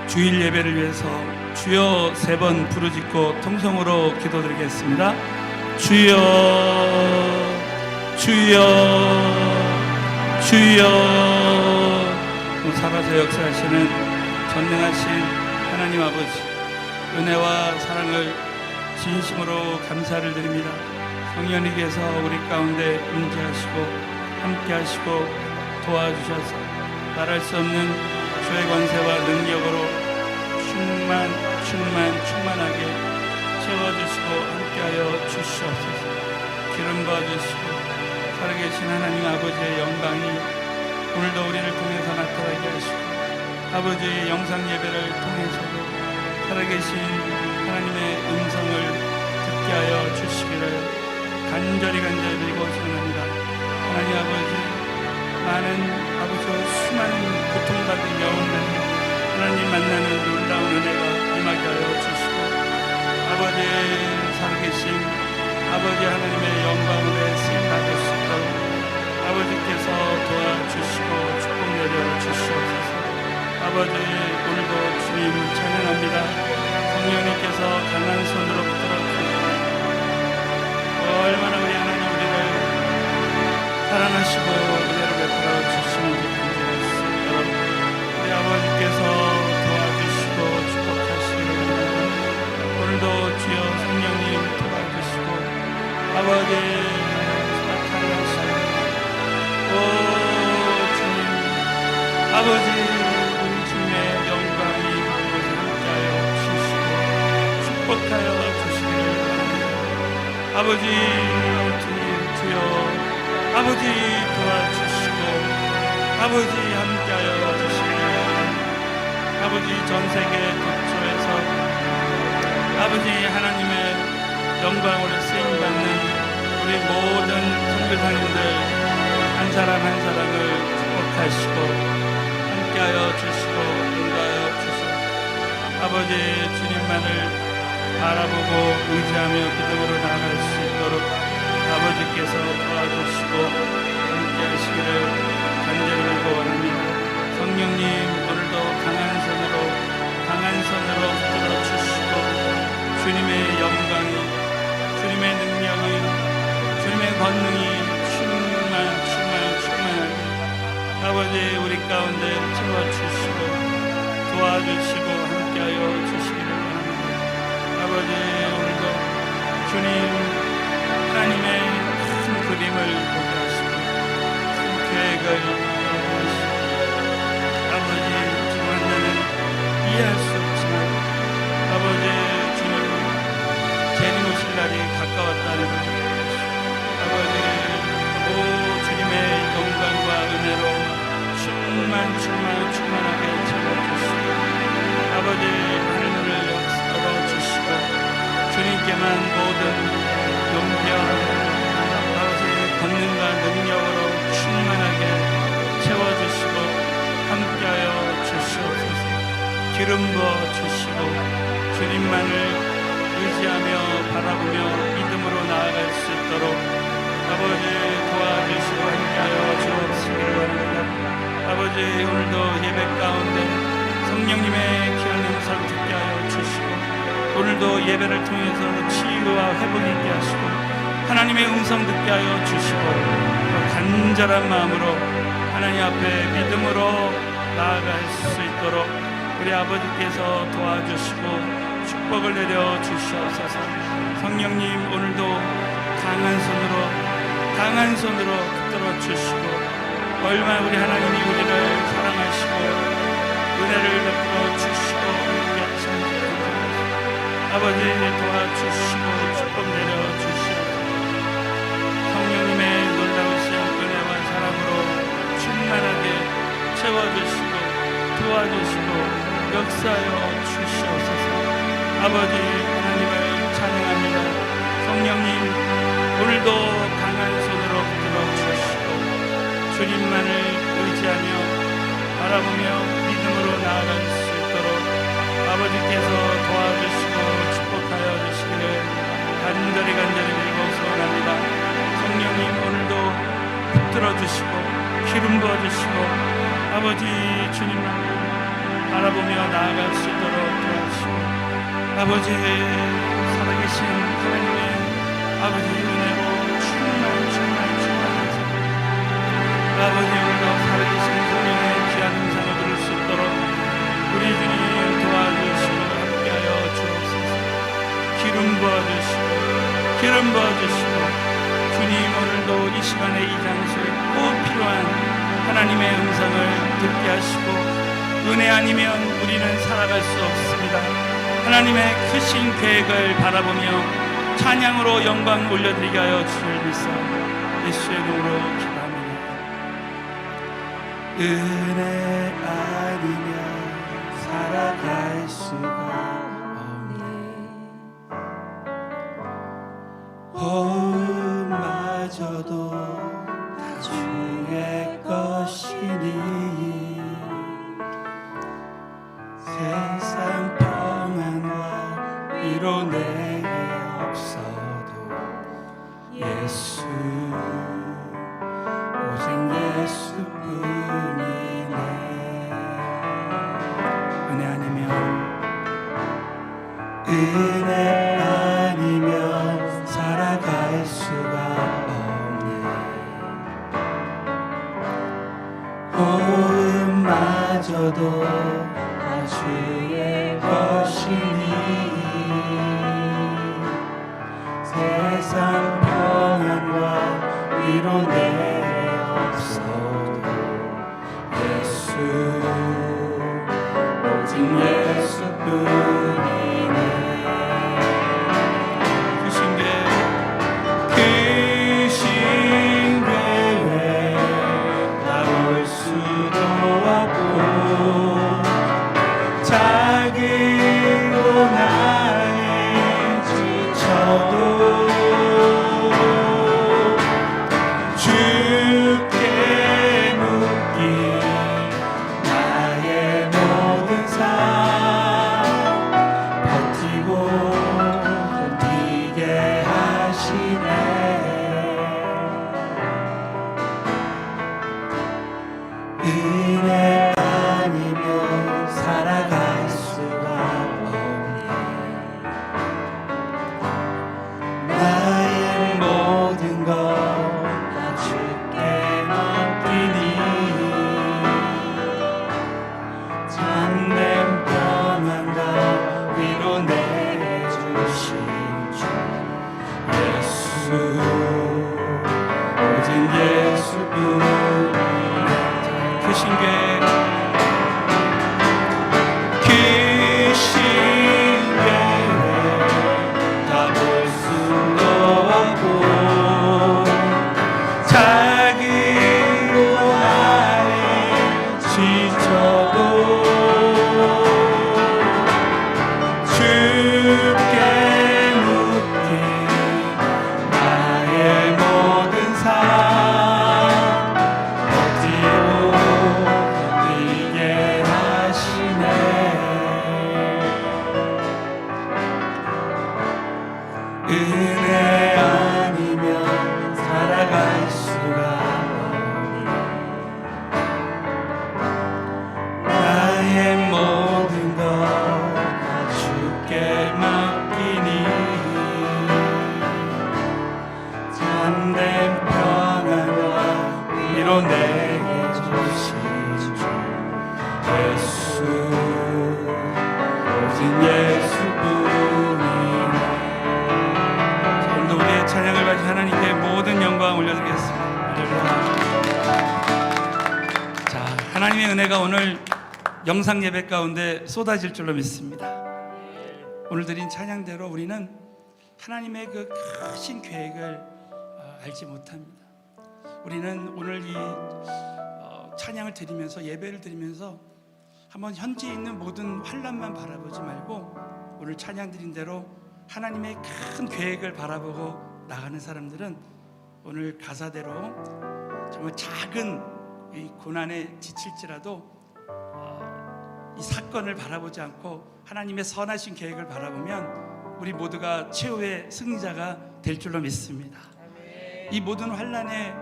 주일 예배를 위해서 주여 3번 부르짖고 통성으로 기도드리겠습니다. 주여 주여 주여. 살아서 역사하시는 전능하신 하나님 아버지, 은혜와 사랑을 진심으로 감사를 드립니다. 성령님께서 우리 가운데 임재하시고 함께하시고 도와주셔서 말할 수 없는 주의 권세와 능력으로 충만하게 채워주시고 함께하여 주시옵소서. 기름 부어주시고 살아계신 하나님 아버지의 영광이 오늘도 우리를 통해서 나타나게 하시고, 아버지의 영상 예배를 통해서도 살아계신 하나님의 음성을 듣게 하여 주시기를 간절히 빌고 소원합니다. 하나님 아버지, 많은 아버지와 수많은 고통받은 영혼들 하나님 만나는 놀라운 은혜가 임하게 하여 주시고, 아버지 살아계신 아버지 하나님의 영광으로 쓰임받을 수 있도록 아버지께서 도와주시고 축복 내려 주시옵소서. 아버지, 오늘도 주님 찬양합니다. 성령님께서 강한 손으로 붙들어 얼마나 우리 하나님 우리를 사랑하시고 은혜를 베풀어 주시는지 간증할 수 있도록 우리 아버지께서 도와주시고 축복하시기를 원합니다. 오늘도 주여 성령님 도와주시고 아버지 사랑하게 하시고, 오 주님 아버지, 우리 주님의 영광이 이곳에 함께하여 주시고 축복하여 주시기를 원합니다. 아버지 주님 주여 아버지 도와주시고 아버지 함께하여 주시기를 원합니다. 아버지 전세계 도처에서 아버지 하나님의 영광으로 쓰임받는 우리 모든 선교사님들 한 사람 한 사람을 축복하시고 함께하여 주시고 인도하여 주시고, 아버지 주님만을 바라보고 의지하며 믿음으로 나아갈 수 있도록 아버지께서 도와주시고 함께하시기를 간절히 빌고 원합니다. 성령님, 오늘도 강한 손으로 붙들어 주시고 주님의 영광이, 주님의 능력이, 주님의 권능이 충만하게 아버지 우리 가운데 채워주시고 도와주시고 함께하여 주시기를 원합니다. 아버지, 오늘도 주님 하나님의 큰 그림을 보게 하시고 큰 계획을 보게 하시고, 아버지 지금 나는 이해할 수 없지만 아버지 주님 재림 오실 날이 가까웠다는 것, 아버지 오 주님의 영광과 은혜로 충만하게 채워주시고 아버지 하늘을 열어주시고 주님께만 모든 용기와 아버지 권능과 능력으로 충만하게 채워주시고 함께하여 주시옵소서. 기름 부어 주시고 주님만을 의지하며 바라보며 믿음으로 나아갈 수 있도록 아버지 도와주시고 함께하여 주옵시기를 원합니다. 아버지, 오늘도 예배 가운데 성령님의 귀한 음성 듣게 하여 주시고, 오늘도 예배를 통해서 치유와 회복이 있게 하시고 하나님의 음성 듣게 하여 주시고, 간절한 마음으로 하나님 앞에 믿음으로 나아갈 수 있도록 우리 아버지께서 도와주시고 축복을 내려 주시옵소서. 성령님, 오늘도 강한 손으로 붙들어 주시고 얼마나 우리 하나님이 우리를 사랑하시고 은혜를 베풀어 주시고 함께 하시는지 감사합니다. 아버지 도와주시고 축복 내려 주시옵소서. 성령님의 놀라우신 은혜와 사랑으로 충만하게 채워주시고 도와주시고 역사하여 주시옵소서. 아버지 하나님을 찬양합니다. 성령님, 오늘도 강한 손으로 붙들어 주시고 주님만을 의지하며 바라보며 믿음으로 나아갈 수 있도록 아버지께서 도와주시고 축복하여 주시기를 간절히 빌고 소원합니다. 성령님, 오늘도 붙들어 주시고 기름 부어 주시고 아버지 주님만 바라보며 나아갈 수 있도록 도와주시고 아버지 살아계신 하나님의 아버지의 은혜로 충만하셔서 아버지 오늘도 살아계신 성령의 귀한 음성을 들을 수 있도록 우리 주님 도와주시고 함께하여 주옵소서. 기름 부어주시고 주님 오늘도 이 시간에 이 장소에 꼭 필요한 하나님의 음성을 듣게 하시고 은혜 아니면 우리는 살아갈 수 없습니다. 하나님의 크신 계획을 바라보며 찬양으로 영광 올려드리게 하여 주를 믿사 예수의 이름으로 기도합니다. 은혜 아니면 살아갈 수가 마저도 다 주의 것이니 세상 평안과 위로 내게 없어도 예수 오직 예수뿐이네. 은혜 아니면 살아갈 수가 호흡마저도 다 주의 것이니 세상 평안과 위로 내게 없어도 예수 오직 예수뿐이네. 은혜 아니면 살아갈 수가 없네. 나의 모든 것 다 주께 맡기니 참된 평안과 위로 내주신 주 예수 오직 예수뿐 크신 계획 다 볼 수도 없고 자기로 안에 지쳐도 주께 묻기 나의 모든 삶 은혜 아니면 살아갈 수가 없니. 나의 모든 것 다 주께 맡기니 참된 평안과 위로 내게 주신 주 예수 오직 예수뿐이네. 찬양을 가진 하나님께 모든 영광 올려드리겠습니다. 자, 하나님의 은혜가 오늘 영상 예배 가운데 쏟아질 줄로 믿습니다. 오늘 드린 찬양대로 우리는 하나님의 그 크신 계획을 알지 못합니다. 우리는 오늘 이 찬양을 드리면서 예배를 드리면서 한번 현재 있는 모든 환난만 바라보지 말고 오늘 찬양 드린 대로 하나님의 큰 계획을 바라보고 나가는 사람들은 오늘 가사대로 정말 작은 이 고난에 지칠지라도 이 사건을 바라보지 않고 하나님의 선하신 계획을 바라보면 우리 모두가 최후의 승리자가 될 줄로 믿습니다. 이 모든 환난의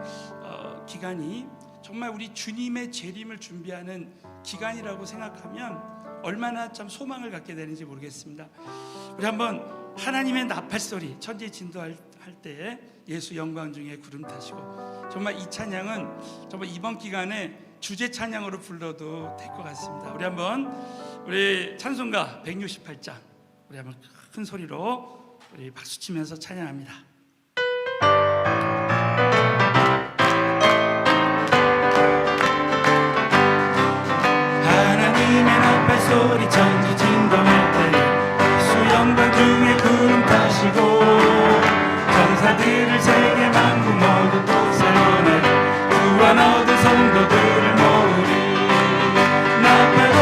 기간이 정말 우리 주님의 재림을 준비하는 기간이라고 생각하면 얼마나 참 소망을 갖게 되는지 모르겠습니다. 우리 한번 하나님의 나팔소리, 천지 진도할 때 예수 영광 중에 구름 타시고, 정말 이 찬양은 정말 이번 기간에 주제 찬양으로 불러도 될 것 같습니다. 우리 한번 우리 찬송가 168장 우리 한번 큰 소리로 우리 박수 치면서 찬양합니다. 하나님의 나팔소리 천지 진동할 때 수 영광 중에 구름 타시고, 전사들을 세계 만국 모두 또 세우네 구원 얻은 성도들을 모으리. 나팔 불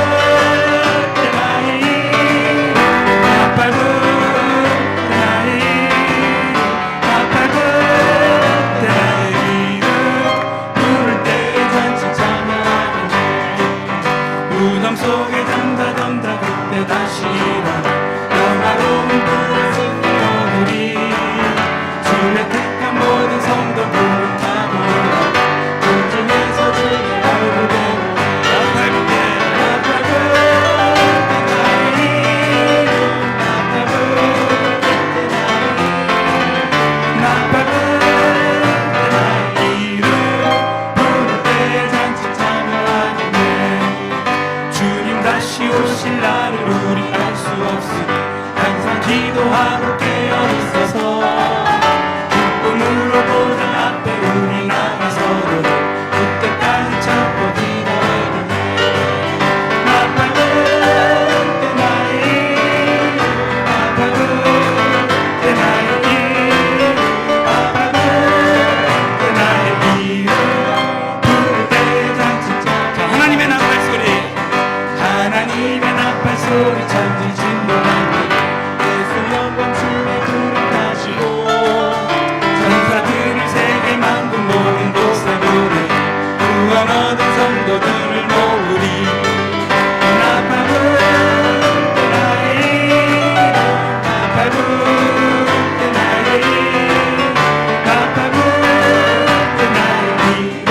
때 나의 이름, 나팔 불 때 나의 이름, 나팔 불 때 나의 이름, 부를 때 잔치 찬양하겠네. 무덤 속에 잠자던다 그때 다시 일어나 영화로운 불을 승리하리. 주의 택한 모든 성도 구름 타고 그 중에서 주의 얼굴 배우리. 나팔 불 때 나팔 불 때 나의 이름, 나팔 불 때 나의 이름, 나팔 불 때 나의 이름, 부를 때 잔치 참여하겠네. 주님 다시 오실 날을 우리 알 수 없으니 항상 기도하고 깨어있어서 기쁨으로 보좌 앞에 우리 나가서도 그때까지 참고 기다리겠네. 나팔 불 때 나의 이름, 나팔 불 때 나의 이름, 나팔 불 때 나의 이름, 부를 때 잔치 참여. 자, 하나님의 나팔소리, 하나님의 나팔소리 천지 진동하니 예수 영광 중에 구름 타시고, 전사들을 세계 만국 모든 곳에 보내 구원 얻은 성도들을 모으리. 나팔 불 때 나의 이름, 나팔 불 때 나의 이름, 나팔 불 때 나의 이름,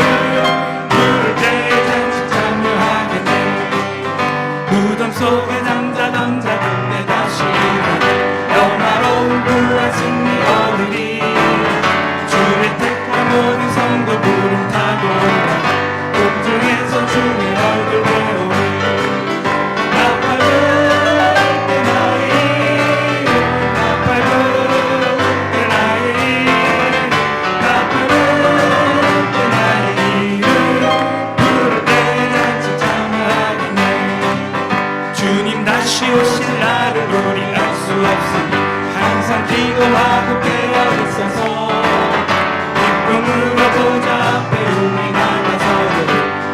부를 때 잔치 참여하겠네. 무덤 속에 잠자던 자 그때 다시 일어나 영화로운 부활 승리 얻으리. 주의 택한 모든 성도 구름 타고 공중에서 주의 얼굴 배우리. 나팔 불 때 나의 이름, 나팔 불 때 나의 이름, 나팔 불 때 나의 이름, 부를 때 잔치 참여하겠네. 주님 다시 오실 날을 우리 알 수 없으니 항상 기도하고 깨어있어서 기쁨으로 보좌 앞에 우리 나가서도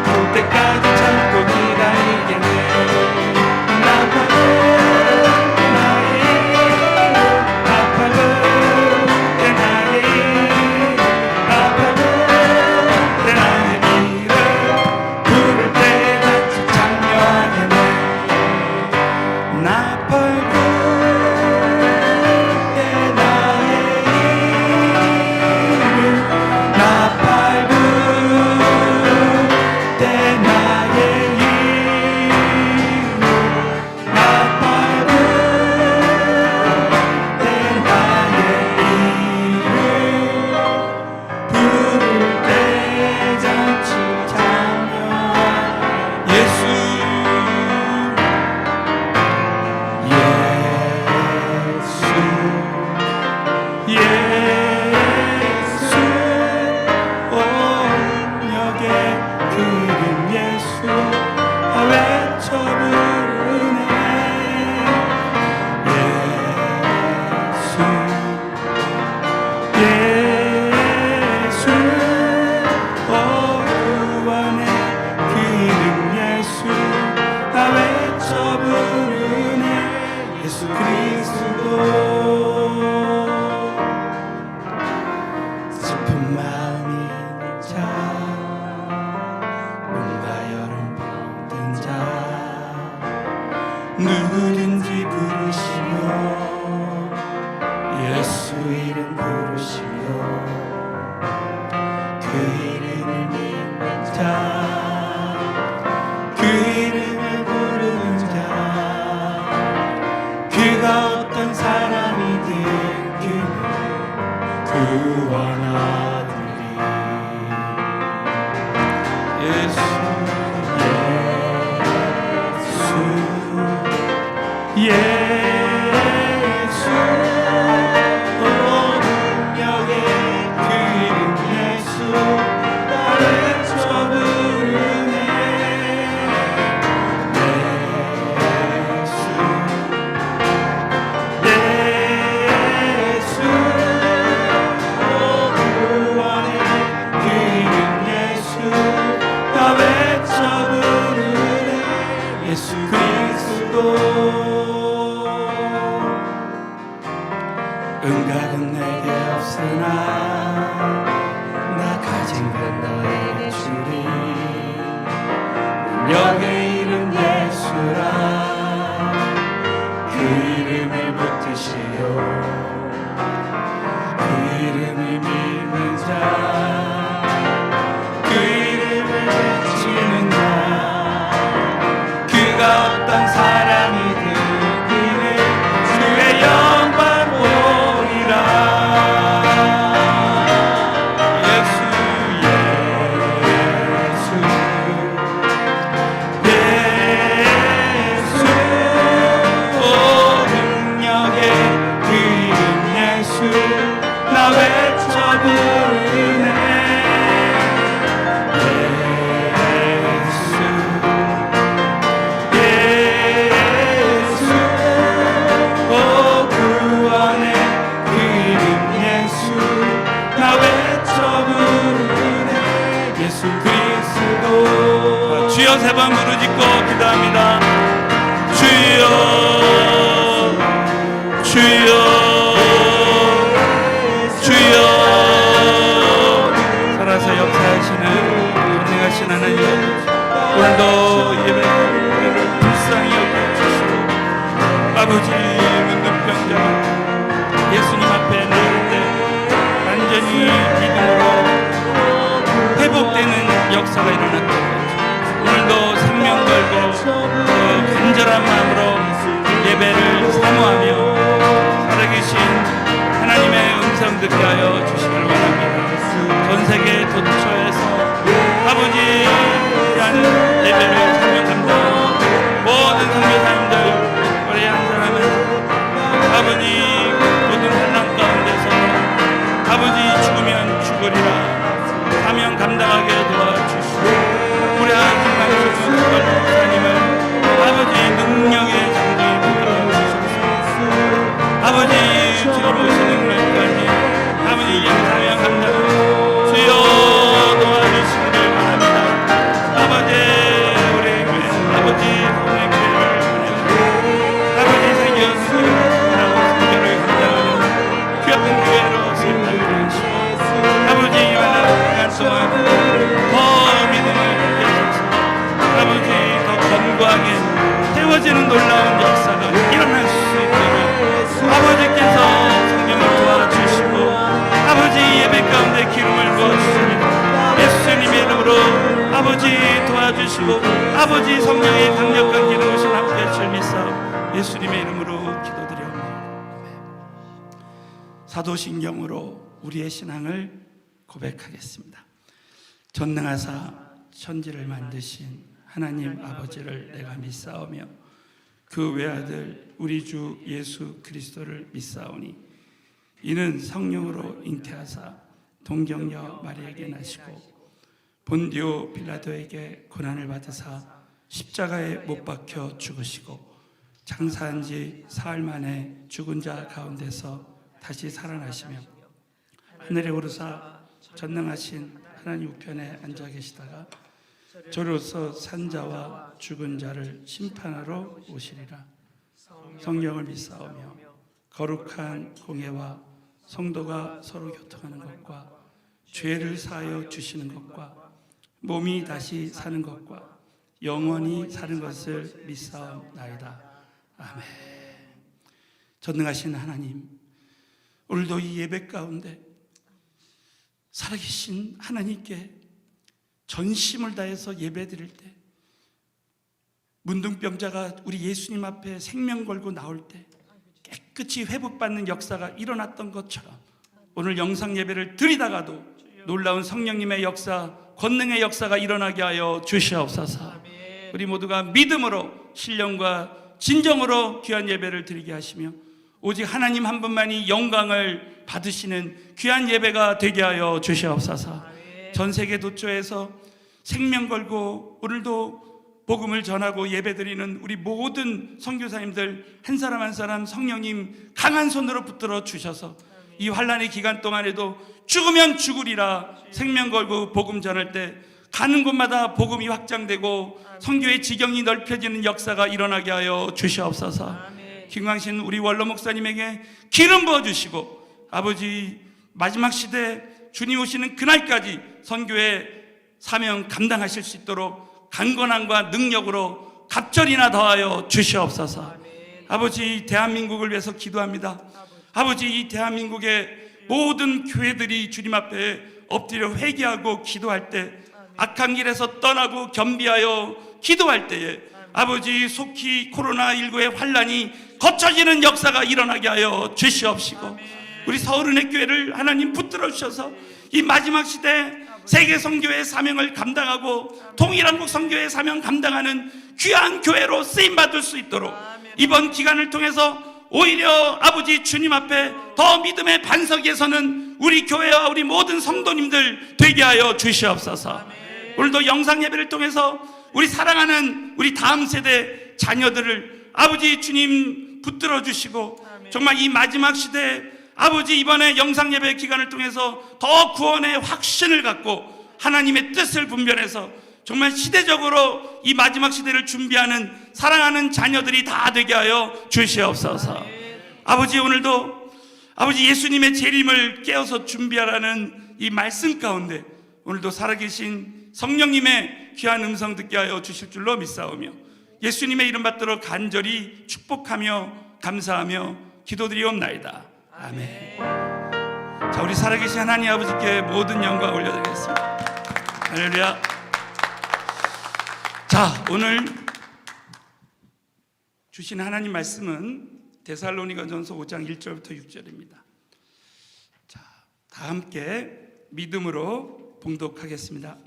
그때까지 참고 기다리겠네. 나팔 불 때 나의 이름, 나팔 불 때 나의 이름, 나팔 불 때 나의 이름, 부를 때 같이 참여하겠네. 나팔 불 때 나의 이름, 나팔 불 때 나의 이름, 나팔 불 때 나의 이름, 부를 때 잔치 참여. 예수 예수 온역의 그름 예수 외쳐 부르네. 예수 구원의 그름 예수 외쳐 부르네. 예수 그리스도. 슬픈 마음이 있는 자, 봄과 여름 병든 자, 누구든지 부르시며 예수 이름 부르시며 그 이름을 믿는 자 자, 그 이름을 부르는 자, 그가 어떤 사람이든 그는 구원하리니. 예수 예수 오 능력의 그 이름 예수 나를 쳐 부르네. 예수 오 구원의 그 이름 예수 나 외쳐 부르네. 예수 그리스도. 은각은 내게 없으나 나 가진 건 너에게 주리. 능력의 이름 예수라 그 이름을 붙드시오. 그 이름을 믿는 자, 그 이름을 외치는 자, 그가 어떤 사람이든 그는 주의 영광 보리라. 예수 예수 오 능력의 그 이름 예수 나 외쳐 부르네. 예수 오 구원의 그 이름 예수 나 외쳐 부르네. 예수 그리스도. 주여 세 번 부르짖고 기도합니다. 주여 주여 주여. 살아서 역사하시는 전능하신 하나님, 오늘도 예배를 불쌍히 여겨주시고 아버지 문둥병자 예수님 앞에 나올 때 완전히 믿음으로 회복되는 역사가 일어났고, 오늘도 생명 걸고 간절한 마음으로 예배를 사모하며 살아계신 하나님의 음성 듣게 하여 주시길 원합니다. 전 세계 도처에서 아버지라는 예배를 사명 감당하는 모든 선교사님들 우리 한 사람은 아버지 모든 환난 가운데서 아버지 죽으면 죽으리라 사명 감당하게 도와주시고, 우리 하나님 목사님을 아버지 능력의 장중에 붙들어주소서. 아버지 주님 오시는 날까지 아버지 영사명 감당하고 주여 도와주시기를 바랍니다. 아버지 우리 교회 아버지 오늘 교회를 보내고 아버지 생겼으니 하고 성교를 감당하는 귀한 교회로 세우기를 하시고, 아버지 이와는 시간 동안 더 믿음을 주셔서 아버지 더 견고하게 세워지는 놀라운 역사가 일어날 수 있도록 아버지께서 성령을 도와주시고 아버지 예배 가운데 기름을 부어주십니다. 예수님의 이름으로 아버지 도와주시고 아버지 성령의 강력한 기름으신 함께 줄 믿사옵 예수님의 이름으로 기도드려옵나이다. 사도신경으로 우리의 신앙을 고백하겠습니다. 전능하사 천지를 만드신 하나님 아버지를 내가 믿사오며 그 외아들 우리 주 예수 그리스도를 믿사오니 이는 성령으로 잉태하사 동정녀 마리아에게 나시고 본디오 빌라도에게 고난을 받으사 십자가에 못 박혀 죽으시고 장사한 지 사흘 만에 죽은 자 가운데서 다시 살아나시며 하늘에 오르사 전능하신 하나님 우편에 앉아 계시다가 저로서 산 자와 죽은 자를 심판하러 오시리라. 성령을 믿사오며 거룩한 공예와 성도가 서로 교통하는 것과 죄를 사하여 주시는 것과 몸이 다시 사는 것과 영원히 사는 것을 믿사옵나이다. 아멘. 전능하신 하나님, 오늘도 이 예배 가운데 살아계신 하나님께 전심을 다해서 예배드릴 때, 문둥병자가 우리 예수님 앞에 생명 걸고 나올 때 깨끗이 회복받는 역사가 일어났던 것처럼 오늘 영상 예배를 드리다가도 놀라운 성령님의 역사, 권능의 역사가 일어나게 하여 주시옵소서. 우리 모두가 믿음으로 신령과 진정으로 귀한 예배를 드리게 하시며 오직 하나님 한 분만이 영광을 받으시는 귀한 예배가 되게 하여 주시옵소서. 전 세계 도처에서 생명 걸고 오늘도 복음을 전하고 예배드리는 우리 모든 선교사님들 한 사람 한 사람 성령님 강한 손으로 붙들어 주셔서 이 환난의 기간 동안에도 죽으면 죽으리라 생명 걸고 복음 전할 때 가는 곳마다 복음이 확장되고 선교의 지경이 넓혀지는 역사가 일어나게 하여 주시옵소서. 김광신 우리 원로 목사님에게 기름 부어주시고 아버지 마지막 시대 주님 오시는 그날까지 선교의 사명 감당하실 수 있도록 강건함과 능력으로 갑절이나 더하여 주시옵소서. 아버지 대한민국을 위해서 기도합니다. 아버지 이 대한민국의 모든 교회들이 주님 앞에 엎드려 회개하고 기도할 때 악한 길에서 떠나고 겸비하여 기도할 때에 아버지 속히 코로나19의 환란이 거쳐지는 역사가 일어나게 하여 주시옵시고 우리 서울은혜교회를 하나님 붙들어 주셔서 이 마지막 시대 세계 선교의 사명을 감당하고 통일한국 선교의 사명 감당하는 귀한 교회로 쓰임받을 수 있도록 이번 기간을 통해서 오히려 아버지 주님 앞에 더 믿음의 반석 위에서는 우리 교회와 우리 모든 성도님들 되게 하여 주시옵소서. 오늘도 영상 예배를 통해서 우리 사랑하는 우리 다음 세대 자녀들을 아버지 주님 붙들어 주시고 정말 이 마지막 시대에 아버지 이번에 영상 예배 기간을 통해서 더 구원의 확신을 갖고 하나님의 뜻을 분별해서 정말 시대적으로 이 마지막 시대를 준비하는 사랑하는 자녀들이 다 되게 하여 주시옵소서. 아버지 오늘도 아버지 예수님의 재림을 깨어서 준비하라는 이 말씀 가운데 오늘도 살아계신 성령님의 귀한 음성 듣게 하여 주실 줄로 믿사오며 예수님의 이름 받들어 간절히 축복하며 감사하며 기도드리옵나이다. 아멘. 자, 우리 살아계신 하나님 아버지께 모든 영광 올려드리겠습니다. 할렐루야. 자, 오늘 주신 하나님 말씀은 데살로니가전서 5장 1절부터 6절입니다. 자, 다 함께 믿음으로 봉독하겠습니다.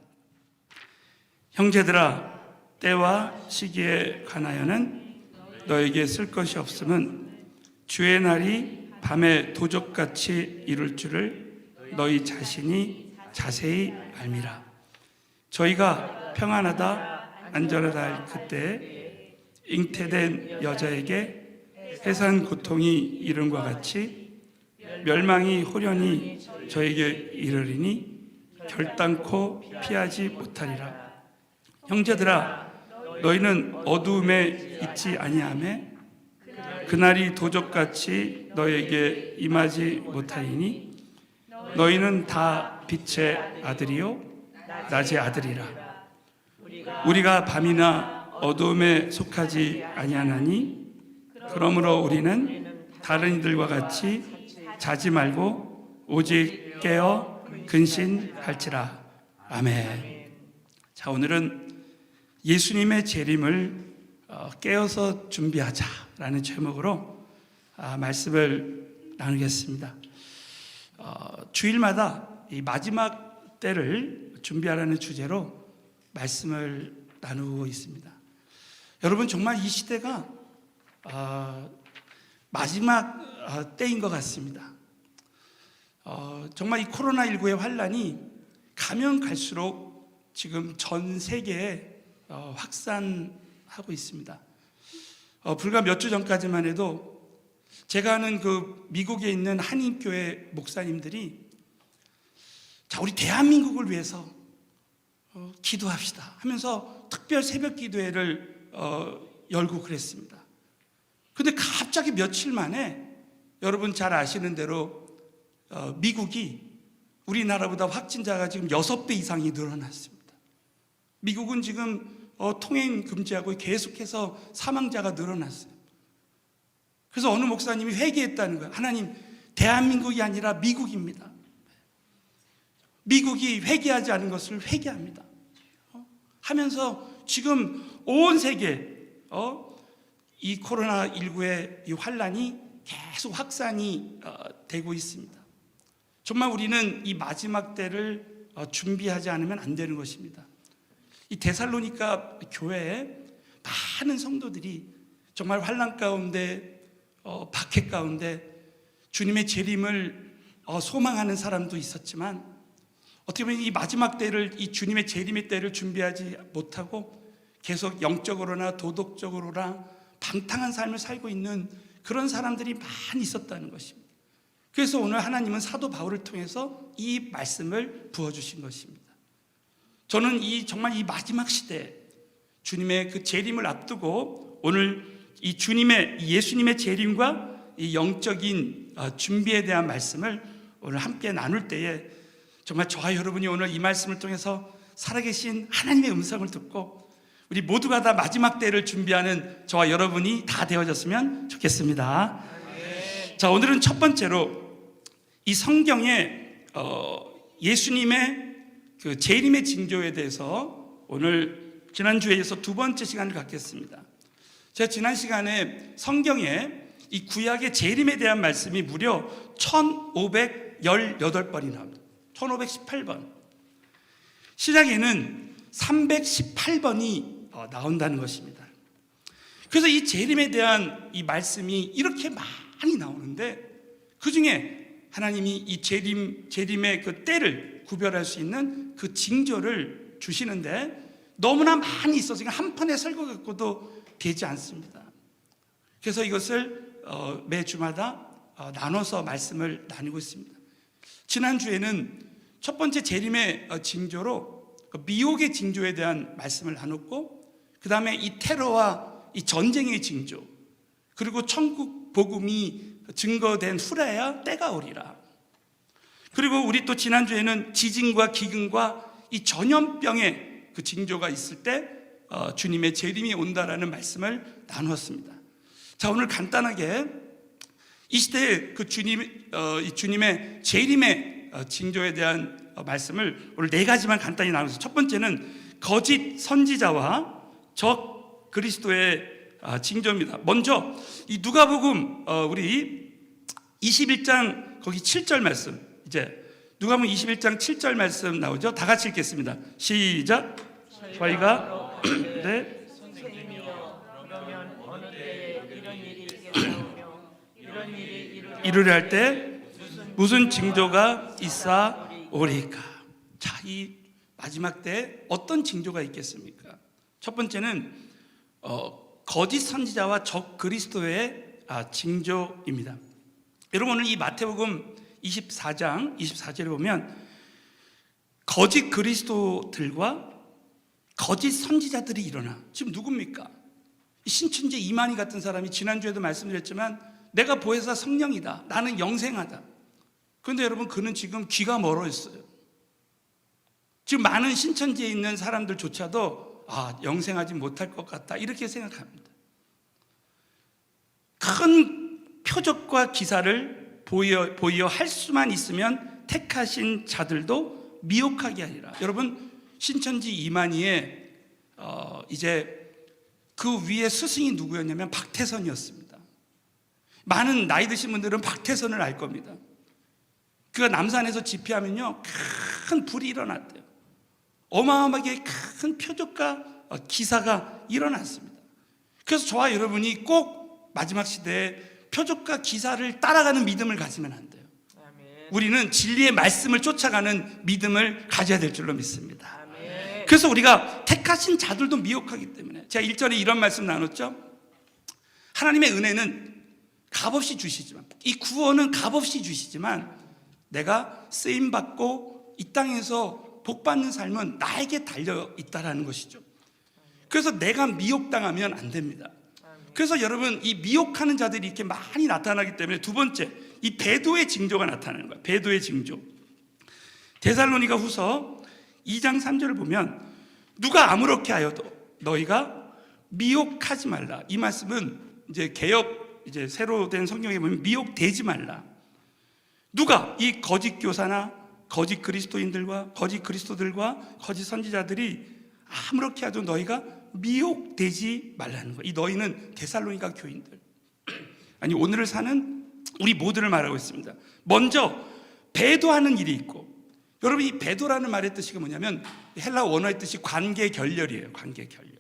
형제들아, 때와 시기에 관하여는 너에게 쓸 것이 없음은 주의 날이 밤에 도적같이 이룰 줄을 너희 자신이 자세히 알미라. 저희가 평안하다 안전하다 할 그때 잉태된 여자에게 해산 고통이 이름과 같이 멸망이 호련히 저에게 이르리니 결단코 피하지 못하리라. 형제들아, 너희는 어두움에 있지 아니하매 그날이 도적같이 너에게 임하지 못하리니 너희는 다 빛의 아들이요 낮의 아들이라. 우리가 밤이나 어두움에 속하지 아니하나니 그러므로 우리는 다른 이들과 같이 자지 말고 오직 깨어 근신할지라. 아멘. 자, 오늘은 예수님의 재림을 깨어서 준비하자라는 제목으로 말씀을 나누겠습니다. 주일마다 이 마지막 때를 준비하라는 주제로 말씀을 나누고 있습니다. 여러분, 정말 이 시대가 마지막 때인 것 같습니다. 정말 이 코로나19의 환란이 가면 갈수록 지금 전 세계에 확산하고 있습니다. 불과 몇 주 전까지만 해도 제가 아는 그 미국에 있는 한인교회 목사님들이 자, 우리 대한민국을 위해서 기도합시다 하면서 특별 새벽 기도회를 열고 그랬습니다. 근데 갑자기 며칠 만에 여러분 잘 아시는 대로 미국이 우리나라보다 확진자가 지금 6배 이상이 늘어났습니다. 미국은 지금 통행 금지하고 계속해서 사망자가 늘어났어요. 그래서 어느 목사님이 회개했다는 거예요. 하나님, 대한민국이 아니라 미국입니다. 미국이 회개하지 않은 것을 회개합니다. 하면서 지금 온 세계 이 코로나19의 이 환란이 계속 확산이 되고 있습니다. 정말 우리는 이 마지막 때를 준비하지 않으면 안 되는 것입니다. 이 데살로니가 교회에 많은 성도들이 정말 환란 가운데 박해 가운데 주님의 재림을 소망하는 사람도 있었지만, 어떻게 보면 이 마지막 때를, 이 주님의 재림의 때를 준비하지 못하고 계속 영적으로나 도덕적으로나 방탕한 삶을 살고 있는 그런 사람들이 많이 있었다는 것입니다. 그래서 오늘 하나님은 사도 바울을 통해서 이 말씀을 부어주신 것입니다. 저는 정말 이 마지막 시대 주님의 그 재림을 앞두고 오늘 이 예수님의 재림과 이 영적인 준비에 대한 말씀을 오늘 함께 나눌 때에 정말 저와 여러분이 오늘 이 말씀을 통해서 살아계신 하나님의 음성을 듣고 우리 모두가 다 마지막 때를 준비하는 저와 여러분이 다 되어졌으면 좋겠습니다. 자, 오늘은 첫 번째로 이 성경에 예수님의 그 재림의 징조에 대해서 오늘 지난주에 이어서 두 번째 시간을 갖겠습니다. 제가 지난 시간에 성경에 이 구약의 재림에 대한 말씀이 무려 1518번이 나옵니다. 1518번. 신약에는 318번이 나온다는 것입니다. 그래서 이 재림에 대한 이 말씀이 이렇게 많이 나오는데, 그 중에 하나님이 이 재림의 그 때를 구별할 수 있는 그 징조를 주시는데 너무나 많이 있어서 한 편에 설교 갖고도 되지 않습니다. 그래서 이것을 매 주마다 나눠서 말씀을 나누고 있습니다. 지난주에는 첫 번째 재림의 징조로 미혹의 징조에 대한 말씀을 나눴고, 그 다음에 이 테러와 이 전쟁의 징조, 그리고 천국 복음이 증거된 후라야 때가 오리라. 그리고 우리 또 지난주에는 지진과 기근과 이 전염병의 그 징조가 있을 때 주님의 재림이 온다라는 말씀을 나누었습니다. 자, 오늘 간단하게 이 시대의 그 주님의 재림의 징조에 대한 말씀을 오늘 네 가지만 간단히 나누어서, 첫 번째는 거짓 선지자와 적 그리스도의 징조입니다. 먼저 이 누가복음 우리 21장 거기 7절 말씀, 이제 누가복음 21장 7절 말씀 나오죠. 다 같이 읽겠습니다. 시작. 저희가 네. 이르려 할 때 무슨 징조가 있사오리까? 자, 이 마지막 때 어떤 징조가 있겠습니까? 첫 번째는 거짓 선지자와 적 그리스도의 징조입니다. 여러분, 오늘 이 마태복음 24장 24절에 보면 거짓 그리스도들과 거짓 선지자들이 일어나. 지금 누굽니까? 신천지 이만희 같은 사람이 지난주에도 말씀드렸지만 내가 보혜사 성령이다, 나는 영생하다. 그런데 여러분, 그는 지금 귀가 멀어 있어요. 지금 많은 신천지에 있는 사람들조차도 영생하지 못할 것 같다, 이렇게 생각합니다. 큰 표적과 기사를 보여 할 수만 있으면 택하신 자들도 미혹하게 하리라. 여러분, 신천지 이만희의 이제 그 위에 스승이 누구였냐면 박태선이었습니다. 많은 나이 드신 분들은 박태선을 알 겁니다. 그가 남산에서 집회하면요, 큰 불이 일어났대요. 어마어마하게 큰 표적과 기사가 일어났습니다. 그래서 저와 여러분이 꼭 마지막 시대에 표적과 기사를 따라가는 믿음을 가지면 안 돼요. 우리는 진리의 말씀을 쫓아가는 믿음을 가져야 될 줄로 믿습니다. 그래서 우리가 택하신 자들도 미혹하기 때문에, 제가 1절에 이런 말씀 나눴죠. 하나님의 은혜는 값없이 주시지만, 이 구원은 값없이 주시지만 내가 쓰임받고 이 땅에서 복받는 삶은 나에게 달려있다라는 것이죠. 그래서 내가 미혹당하면 안 됩니다. 그래서 여러분, 이 미혹하는 자들이 이렇게 많이 나타나기 때문에 두 번째, 이 배도의 징조가 나타나는 거예요. 배도의 징조. 데살로니가 후서 2장 3절을 보면 누가 아무렇게 하여도 너희가 미혹하지 말라. 이 말씀은 이제 이제 새로 된 성경에 보면 미혹되지 말라. 누가 이 거짓 교사나 거짓 그리스도인들과 거짓 그리스도들과 거짓 선지자들이 아무렇게 하도 너희가 미혹되지 말라는 거예요. 이 너희는 데살로니가 교인들, 아니 오늘을 사는 우리 모두를 말하고 있습니다. 먼저 배도하는 일이 있고, 여러분 이 배도라는 말의 뜻이 뭐냐면 헬라 원어의 뜻이 관계 결렬이에요. 관계 결렬.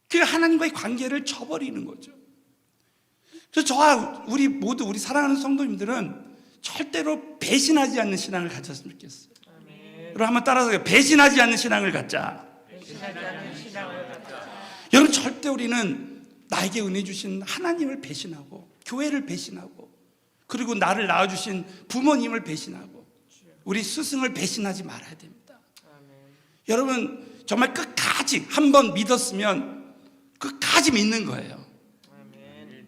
그 하나님과의 관계를 저버리는 거죠. 그래서 저와 우리 모두, 우리 사랑하는 성도님들은 절대로 배신하지 않는 신앙을 가졌으면 좋겠어요. 여러분 한번 따라서 배신하지 않는 신앙을 갖자. 여러분 절대 우리는 나에게 은혜 주신 하나님을 배신하고, 교회를 배신하고, 그리고 나를 낳아주신 부모님을 배신하고, 우리 스승을 배신하지 말아야 됩니다. 여러분 정말 끝까지 한번 믿었으면 끝까지 믿는 거예요.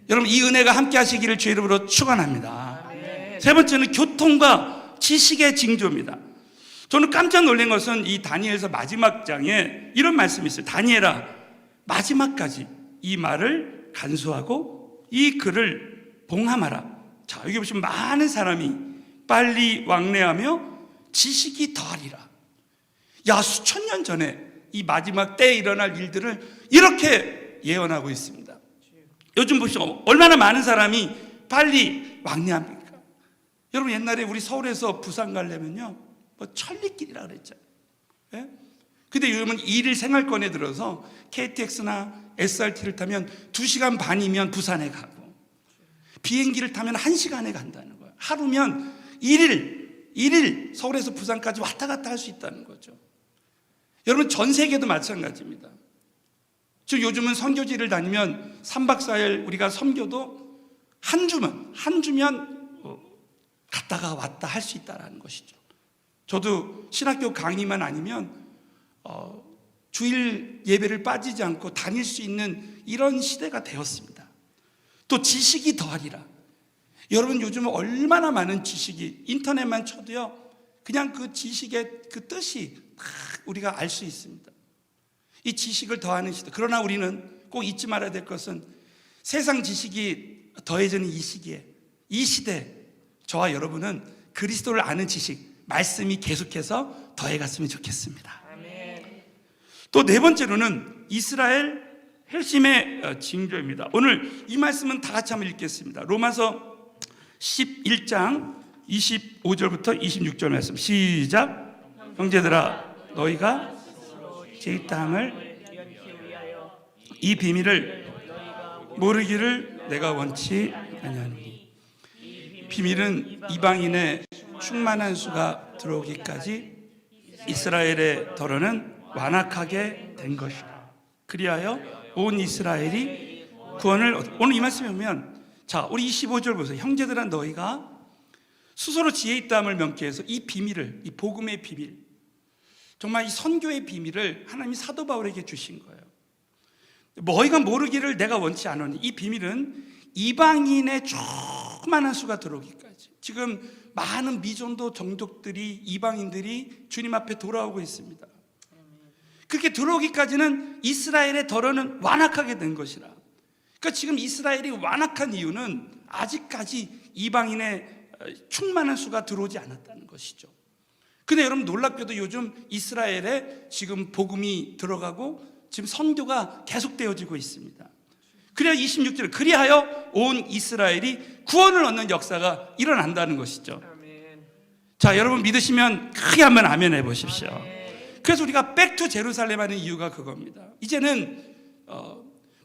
여러분 이 은혜가 함께 하시기를 주의 이름으로 축원합니다. 세 번째는 교통과 지식의 징조입니다. 저는 깜짝 놀란 것은 이 다니엘서 마지막 장에 이런 말씀이 있어요. 다니엘아, 마지막까지 이 말을 간수하고 이 글을 봉함하라. 자, 여기 보시면 많은 사람이 빨리 왕래하며 지식이 더하리라. 야, 수천 년 전에 이 마지막 때에 일어날 일들을 이렇게 예언하고 있습니다. 요즘 보시죠. 얼마나 많은 사람이 빨리 왕래합니까? 여러분 옛날에 우리 서울에서 부산 가려면요, 뭐 천리길이라 그랬잖아요. 예? 근데 요즘은 일일 생활권에 들어서 KTX나 SRT를 타면 2시간 반이면 부산에 가고, 비행기를 타면 1시간에 간다는 거예요. 하루면 1일 서울에서 부산까지 왔다 갔다 할 수 있다는 거죠. 여러분 전 세계도 마찬가지입니다. 즉 요즘은 선교지를 다니면 3박 4일 우리가 선교도 한 주면 갔다가 왔다 할 수 있다는 것이죠. 저도 신학교 강의만 아니면 주일 예배를 빠지지 않고 다닐 수 있는 이런 시대가 되었습니다. 또 지식이 더하리라. 여러분 요즘 얼마나 많은 지식이 인터넷만 쳐도요, 그냥 그 지식의 그 뜻이 우리가 알 수 있습니다. 이 지식을 더하는 시대. 그러나 우리는 꼭 잊지 말아야 될 것은 세상 지식이 더해지는 이 시기에, 이 시대에 저와 여러분은 그리스도를 아는 지식, 말씀이 계속해서 더해갔으면 좋겠습니다. 또 네 번째로는 이스라엘 회심의 징조입니다. 오늘 이 말씀은 다 같이 한번 읽겠습니다. 로마서 11장 25절부터 26절 말씀 시작. 형제들아, 너희가 제 땅을 이 비밀을 모르기를 내가 원치 아니하노니, 비밀은 이방인의 충만한 수가 들어오기까지 이스라엘의 덜어는 완악하게 된 것이다. 그리하여 온 이스라엘이 구원을 오늘 이 말씀에 보면, 자 우리 25절 보세요. 형제들아, 너희가 스스로 지혜 있다함을 명쾌해서 이 비밀을, 이 복음의 비밀, 정말 이 선교의 비밀을 하나님이 사도 바울에게 주신 거예요. 너희가 모르기를 내가 원치 않으니, 이 비밀은 이방인의 조그마한 수가 들어오기까지. 지금 많은 미존도 종족들이, 이방인들이 주님 앞에 돌아오고 있습니다. 그렇게 들어오기까지는 이스라엘의 덜어는 완악하게 된 것이라. 그러니까 지금 이스라엘이 완악한 이유는 아직까지 이방인의 충만한 수가 들어오지 않았다는 것이죠. 근데 여러분 놀랍게도 요즘 이스라엘에 지금 복음이 들어가고 지금 선교가 계속되어지고 있습니다. 그래야 26절, 그리하여 온 이스라엘이 구원을 얻는 역사가 일어난다는 것이죠. 자, 여러분 믿으시면 크게 한번 아멘 해보십시오. 그래서 우리가 백투 제루살렘 하는 이유가 그겁니다. 이제는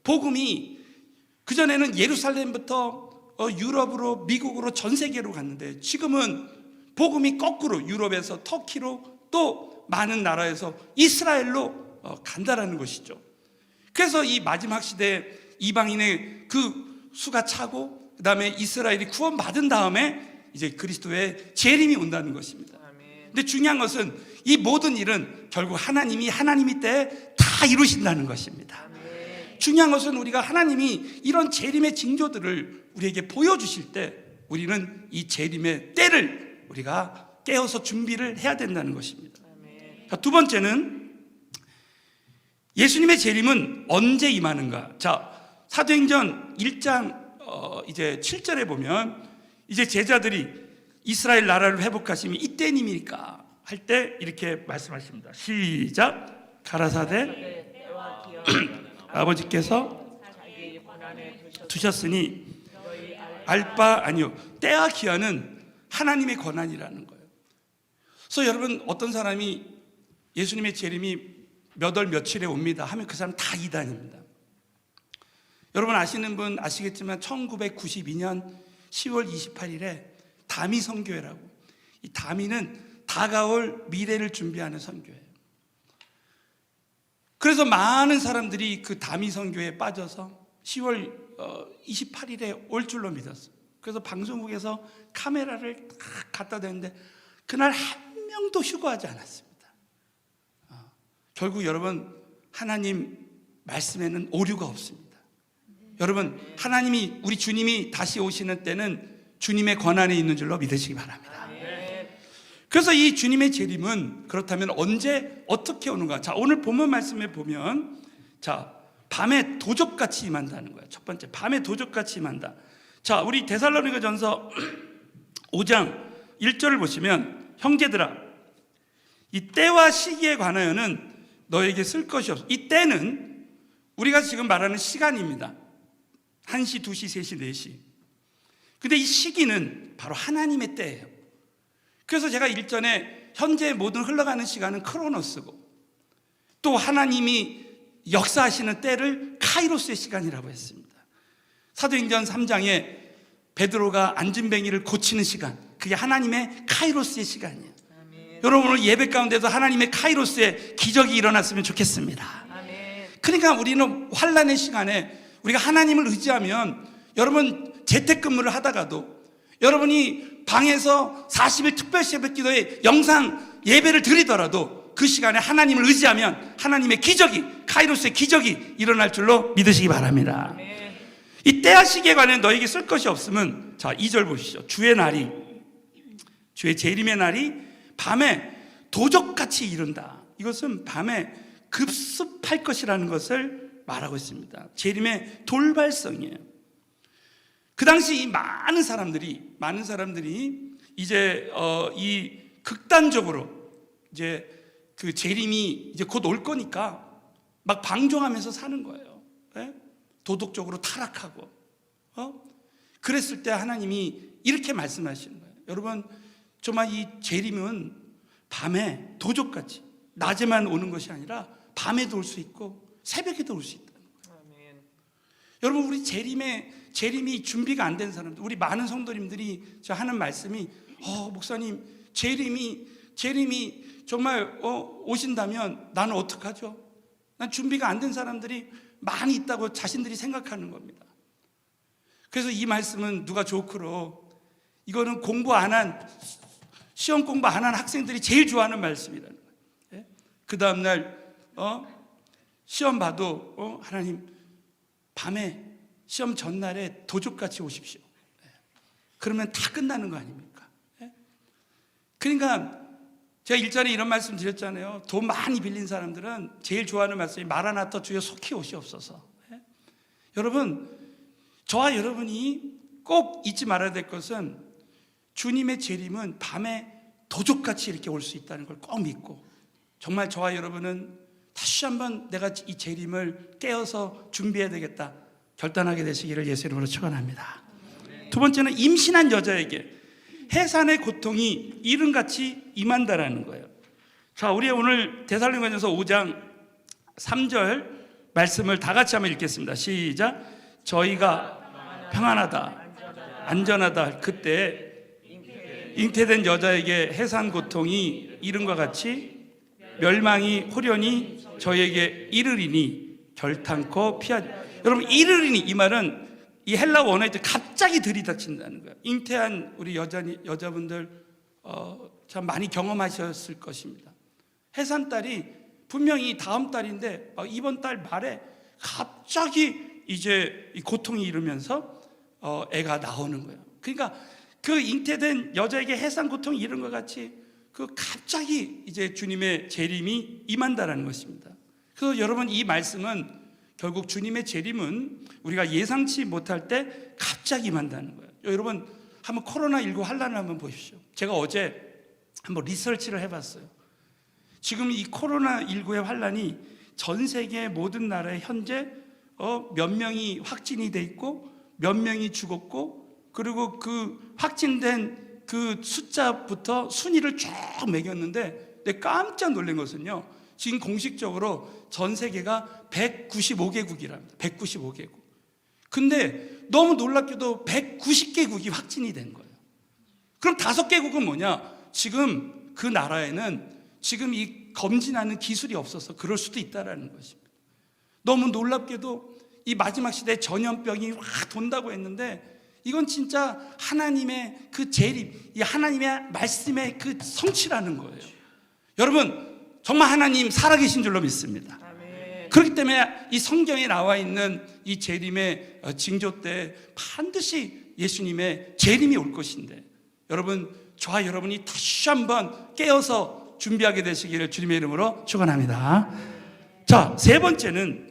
복음이, 그전에는 예루살렘부터 유럽으로, 미국으로, 전 세계로 갔는데 지금은 복음이 거꾸로 유럽에서 터키로, 또 많은 나라에서 이스라엘로 간다라는 것이죠. 그래서 이 마지막 시대에 이방인의 그 수가 차고, 그 다음에 이스라엘이 구원받은 다음에 이제 그리스도의 재림이 온다는 것입니다. 근데 중요한 것은 이 모든 일은 결국 하나님이 때 다 이루신다는 것입니다. 중요한 것은 우리가 하나님이 이런 재림의 징조들을 우리에게 보여주실 때 우리는 이 재림의 때를 우리가 깨어서 준비를 해야 된다는 것입니다. 자, 두 번째는 예수님의 재림은 언제 임하는가? 자, 사도행전 1장 이제 7절에 보면 이제 제자들이 이스라엘 나라를 회복하심이 이때님이니까 할 때 이렇게 말씀하십니다. 시작. 가라사대 아버지께서 두셨으니 알 바 아니요. 때와 기한은 하나님의 권한이라는 거예요. 그래서 여러분, 어떤 사람이 예수님의 재림이 몇 월 며칠에 옵니다 하면 그 사람 다 이단입니다. 여러분 아시는 분 아시겠지만 1992년 10월 28일에 다미 선교회라고, 이 다미는 다가올 미래를 준비하는 선교회예요. 그래서 많은 사람들이 그 다미 선교회에 빠져서 10월 28일에 올 줄로 믿었어요. 그래서 방송국에서 카메라를 딱 갖다 대는데 그날 한 명도 휴거하지 않았습니다. 결국 여러분, 하나님 말씀에는 오류가 없습니다. 여러분, 하나님이, 우리 주님이 다시 오시는 때는 주님의 권한에 있는 줄로 믿으시기 바랍니다. 그래서 이 주님의 재림은 그렇다면 언제 어떻게 오는가? 자, 오늘 본문 말씀에 보면, 자, 밤에 도적같이 임한다는 거예요. 첫 번째, 밤에 도적같이 임한다. 자, 우리 데살로니가전서 5장 1절을 보시면, 형제들아, 이 때와 시기에 관하여는 너에게 쓸 것이 없어. 이 때는 우리가 지금 말하는 시간입니다. 1시, 2시, 3시, 4시. 근데 이 시기는 바로 하나님의 때예요. 그래서 제가 일전에 현재 모든 흘러가는 시간은 크로노스고, 또 하나님이 역사하시는 때를 카이로스의 시간이라고 했습니다. 사도행전 3장에 베드로가 안진뱅이를 고치는 시간, 그게 하나님의 카이로스의 시간이에요. 아멘. 여러분, 오늘 예배 가운데도 하나님의 카이로스의 기적이 일어났으면 좋겠습니다. 아멘. 그러니까 우리는 환난의 시간에 우리가 하나님을 의지하면, 여러분 재택근무를 하다가도 여러분이 방에서 40일 특별 새벽 기도에 영상 예배를 드리더라도 그 시간에 하나님을 의지하면 하나님의 기적이, 카이로스의 기적이 일어날 줄로 믿으시기 바랍니다. 이 때와 시기에 관해 너에게 쓸 것이 없으면, 자 2절 보시죠. 주의 날이, 주의 재림의 날이 밤에 도적같이 이른다. 이것은 밤에 급습할 것이라는 것을 말하고 있습니다. 재림의 돌발성이에요. 그 당시 이 많은 사람들이 이제 이 극단적으로 이제 그 재림이 이제 곧 올 거니까 막 방종하면서 사는 거예요. 네? 도덕적으로 타락하고. 그랬을 때 하나님이 이렇게 말씀하시는 거예요. 여러분, 정말 이 재림은 밤에 도적같이 낮에만 오는 것이 아니라 밤에도 올 수 있고 새벽에도 올 수 있다는 거예요. 아멘. 여러분, 우리 재림이 준비가 안 된 사람들, 우리 많은 성도님들이 저 하는 말씀이, 목사님, 재림이 정말 오신다면 나는 어떡하죠? 난 준비가 안 된 사람들이 많이 있다고 자신들이 생각하는 겁니다. 그래서 이 말씀은 누가 좋고로, 이거는 시험 공부 안 한 학생들이 제일 좋아하는 말씀이라는 거예요. 그 다음날 시험 봐도 하나님 밤에 시험 전날에 도적같이 오십시오. 그러면 다 끝나는 거 아닙니까? 그러니까 제가 일전에 이런 말씀 드렸잖아요. 돈 많이 빌린 사람들은 제일 좋아하는 말씀이 마라나타 주여 속히 오시옵소서. 여러분, 저와 여러분이 꼭 잊지 말아야 될 것은 주님의 재림은 밤에 도적같이 이렇게 올 수 있다는 걸 꼭 믿고, 정말 저와 여러분은 다시 한번 내가 이 재림을 깨어서 준비해야 되겠다 결단하게 되시기를 예수 이름으로 축원합니다. 두 번째는 임신한 여자에게 해산의 고통이 이른같이 임한다라는 거예요. 자, 우리 오늘 데살로니가전서 5장 3절 말씀을 다 같이 한번 읽겠습니다. 시작. 저희가 평안하다, 안전하다 그때 잉태된 여자에게 해산 고통이 이른과 같이 멸망이 호련히 저에게 이르리니 결탄코 피하지. 여러분, 이르리니, 이 말은 이 헬라 원어에 갑자기 들이닥친다는 거예요. 잉태한 우리 여자분들 참 많이 경험하셨을 것입니다. 해산달이 분명히 다음 달인데 이번 달 말에 갑자기 이제 고통이 이르면서 애가 나오는 거예요. 그러니까 그 잉태된 여자에게 해산 고통이 이른 것 같이 그 갑자기 이제 주님의 재림이 임한다라는 것입니다. 그래서 여러분, 이 말씀은 결국 주님의 재림은 우리가 예상치 못할 때 갑자기 임한다는 거예요. 여러분, 한번 코로나19 환란을 한번 보십시오. 제가 어제 한번 리서치를 해봤어요. 지금 이 코로나19의 환란이 전 세계 모든 나라에 현재 몇 명이 확진이 돼 있고 몇 명이 죽었고, 그리고 그 확진된 그 숫자부터 순위를 쭉 매겼는데 내가 깜짝 놀란 것은요, 지금 공식적으로 전 세계가 195개국이랍니다. 195개국. 근데 너무 놀랍게도 190개국이 확진이 된 거예요. 그럼 5개국은 뭐냐? 지금 그 나라에는 지금 이 검진하는 기술이 없어서 그럴 수도 있다라는 것입니다. 너무 놀랍게도 이 마지막 시대에 전염병이 확 돈다고 했는데, 이건 진짜 하나님의 그 재림, 이 하나님의 말씀의 그 성취라는 거예요. 여러분, 정말 하나님 살아계신 줄로 믿습니다. 그렇기 때문에 이 성경에 나와 있는 이 재림의 징조 때 반드시 예수님의 재림이 올 것인데, 여러분, 저와 여러분이 다시 한번 깨어서 준비하게 되시기를 주님의 이름으로 축원합니다. 자, 세 번째는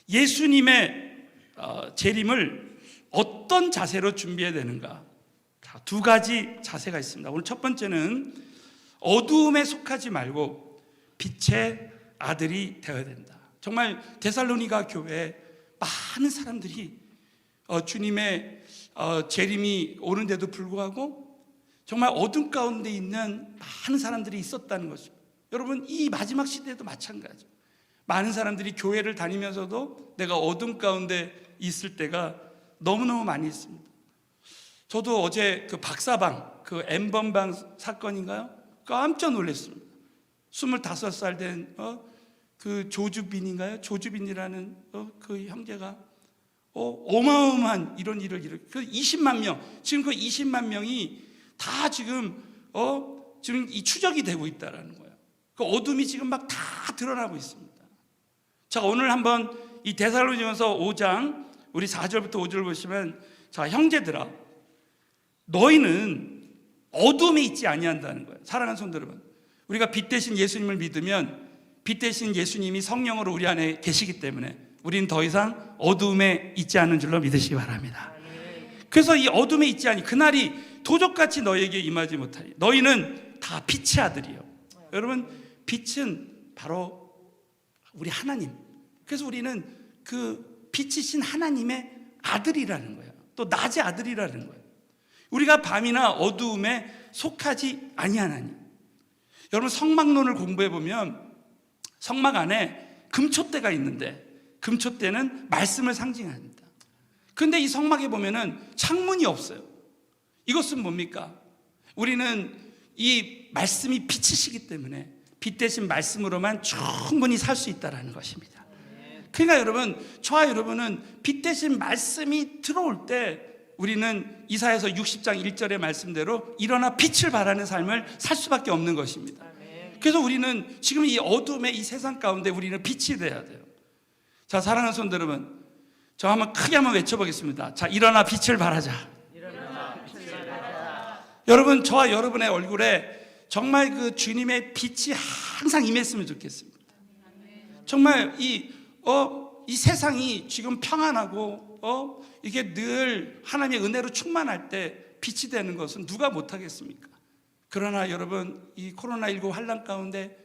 예수님의 재림을 어떤 자세로 준비해야 되는가? 자, 두 가지 자세가 있습니다. 오늘 첫 번째는 어두움에 속하지 말고 빛의 아들이 되어야 된다. 정말 데살로니가 교회에 많은 사람들이 주님의 재림이 오는데도 불구하고 정말 어둠 가운데 있는 많은 사람들이 있었다는 것입니다. 여러분, 이 마지막 시대에도 마찬가지. 많은 사람들이 교회를 다니면서도 내가 어둠 가운데 있을 때가 너무너무 많이 있습니다. 저도 어제 그 박사방, 그 N번방 사건인가요? 깜짝 놀랐습니다. 25살 된 그 조주빈인가요? 조주빈이라는 그 형제가 어마어마한 이런 일을 그 20만 명, 지금 그 20만 명이 다 지금 이 추적이 되고 있다라는 거예요. 그 어둠이 지금 막 다 드러나고 있습니다. 자, 오늘 한번 이 데살로니가서 5장 우리 4절부터 5절 보시면, 자, 형제들아, 너희는 어둠에 있지 아니한다는 거예요. 사랑하는 성도 여러분, 우리가 빛 대신 예수님을 믿으면 빛 대신 예수님이 성령으로 우리 안에 계시기 때문에 우리는 더 이상 어둠에 있지 않은 줄로 믿으시기 바랍니다. 그래서 이 어둠에 있지 아니, 그날이 도적같이 너희에게 임하지 못하리. 너희는 다 빛의 아들이요. 여러분, 빛은 바로 우리 하나님. 그래서 우리는 그 빛이신 하나님의 아들이라는 거예요. 또 낮의 아들이라는 거예요. 우리가 밤이나 어두움에 속하지 아니하나니. 여러분, 성막론을 공부해 보면 성막 안에 금촛대가 있는데 금촛대는 말씀을 상징합니다. 그런데 이 성막에 보면은 창문이 없어요. 이것은 뭡니까? 우리는 이 말씀이 빛이시기 때문에 빛 대신 말씀으로만 충분히 살 수 있다는 것입니다. 그러니까 여러분, 저와 여러분은 빛 대신 말씀이 들어올 때 우리는 이사야서 60장 1절의 말씀대로 일어나 빛을 발하는 삶을 살 수밖에 없는 것입니다. 그래서 우리는 지금 이 어둠의 이 세상 가운데 우리는 빛이 돼야 돼요. 자, 사랑하는 성도 여러분, 저 한번 크게 한번 외쳐보겠습니다. 자, 일어나 빛을 발하자. 여러분, 저와 여러분의 얼굴에 정말 그 주님의 빛이 항상 임했으면 좋겠습니다. 정말 이 세상이 지금 평안하고 이게 늘 하나님의 은혜로 충만할 때 빛이 되는 것은 누가 못하겠습니까? 그러나 여러분, 이 코로나19 환란 가운데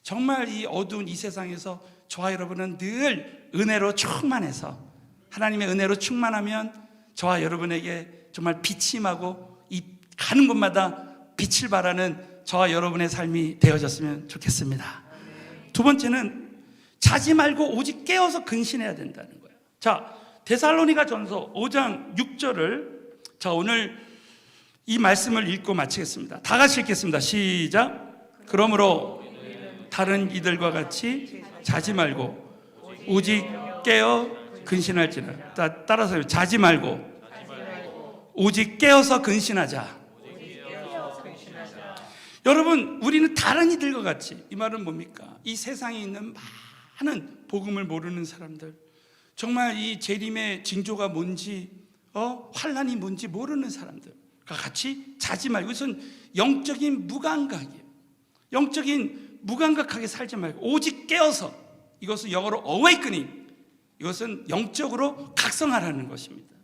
정말 이 어두운 이 세상에서 저와 여러분은 늘 은혜로 충만해서, 하나님의 은혜로 충만하면 저와 여러분에게 정말 빛이 임하고 이 가는 곳마다 빛을 발하는 저와 여러분의 삶이 되어졌으면 좋겠습니다. 두 번째는 자지 말고 오직 깨어서 근신해야 된다는 거예요. 자, 데살로니가 전서 5장 6절을 자, 오늘 이 말씀을 읽고 마치겠습니다. 다 같이 읽겠습니다. 시작. 그러므로 다른 이들과 같이 자지 말고 오직 깨어 근신할지라. 따라서 자지 말고 오직 깨어서 근신하자. 여러분, 우리는 다른 이들과 같이, 이 말은 뭡니까? 이 세상에 있는 많은 복음을 모르는 사람들, 정말 이 재림의 징조가 뭔지 환란이 뭔지 모르는 사람들과 같이 자지 말고, 이것은 영적인 무감각이에요. 영적인 무감각하게 살지 말고 오직 깨어서, 이것은 영어로 awakening, 이것은 영적으로 각성하라는 것입니다.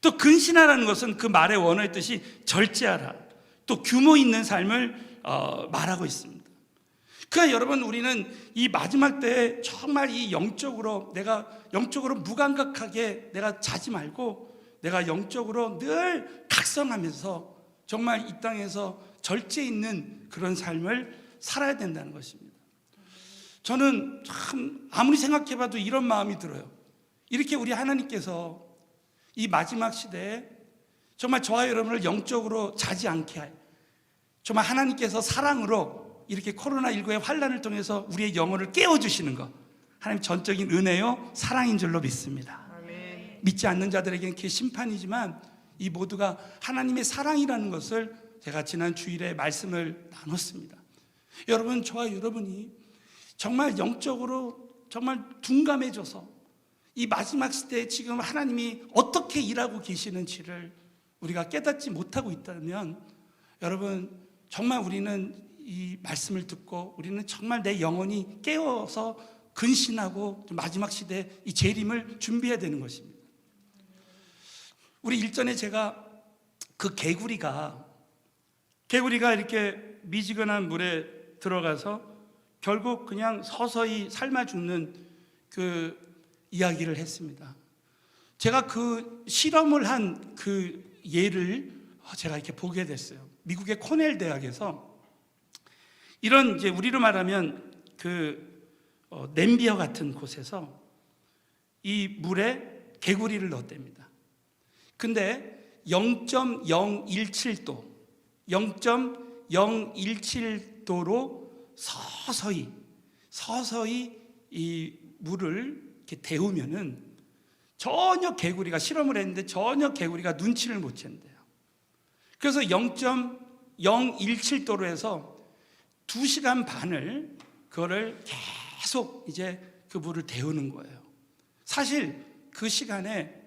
또 근신하라는 것은 그 말의 원어의 뜻이 절제하라, 또 규모 있는 삶을 말하고 있습니다. 그러니까 여러분, 우리는 이 마지막 때에 정말 이 영적으로 무감각하게 내가 자지 말고 내가 영적으로 늘 각성하면서 정말 이 땅에서 절제 있는 그런 삶을 살아야 된다는 것입니다. 저는 참 아무리 생각해봐도 이런 마음이 들어요. 이렇게 우리 하나님께서 이 마지막 시대에 정말 저와 여러분을 영적으로 자지 않게 할, 정말 하나님께서 사랑으로 이렇게 코로나19의 환난을 통해서 우리의 영혼을 깨워주시는 것, 하나님 전적인 은혜요 사랑인 줄로 믿습니다. 아멘. 믿지 않는 자들에게는 그게 심판이지만 이 모두가 하나님의 사랑이라는 것을 제가 지난 주일에 말씀을 나눴습니다. 여러분, 저와 여러분이 정말 영적으로 정말 둔감해져서 이 마지막 시대에 지금 하나님이 어떻게 일하고 계시는지를 우리가 깨닫지 못하고 있다면, 여러분, 정말 우리는 이 말씀을 듣고 우리는 정말 내 영혼이 깨어서 근신하고 마지막 시대에 이 재림을 준비해야 되는 것입니다. 우리 일전에 제가 그 개구리가 이렇게 미지근한 물에 들어가서 결국 그냥 서서히 삶아 죽는 그 이야기를 했습니다. 제가 그 실험을 한 그 예를 제가 이렇게 보게 됐어요. 미국의 코넬 대학에서 이런, 이제 우리로 말하면 냄비어 같은 곳에서 이 물에 개구리를 넣었답니다. 근데 0.017도, 0.017도로 서서히 이 물을 이렇게 데우면은 전혀 개구리가, 실험을 했는데 전혀 개구리가 눈치를 못 챘대요. 그래서 0.017도로 해서 2시간 반을 그거를 계속 이제 그 물을 데우는 거예요. 사실 그 시간에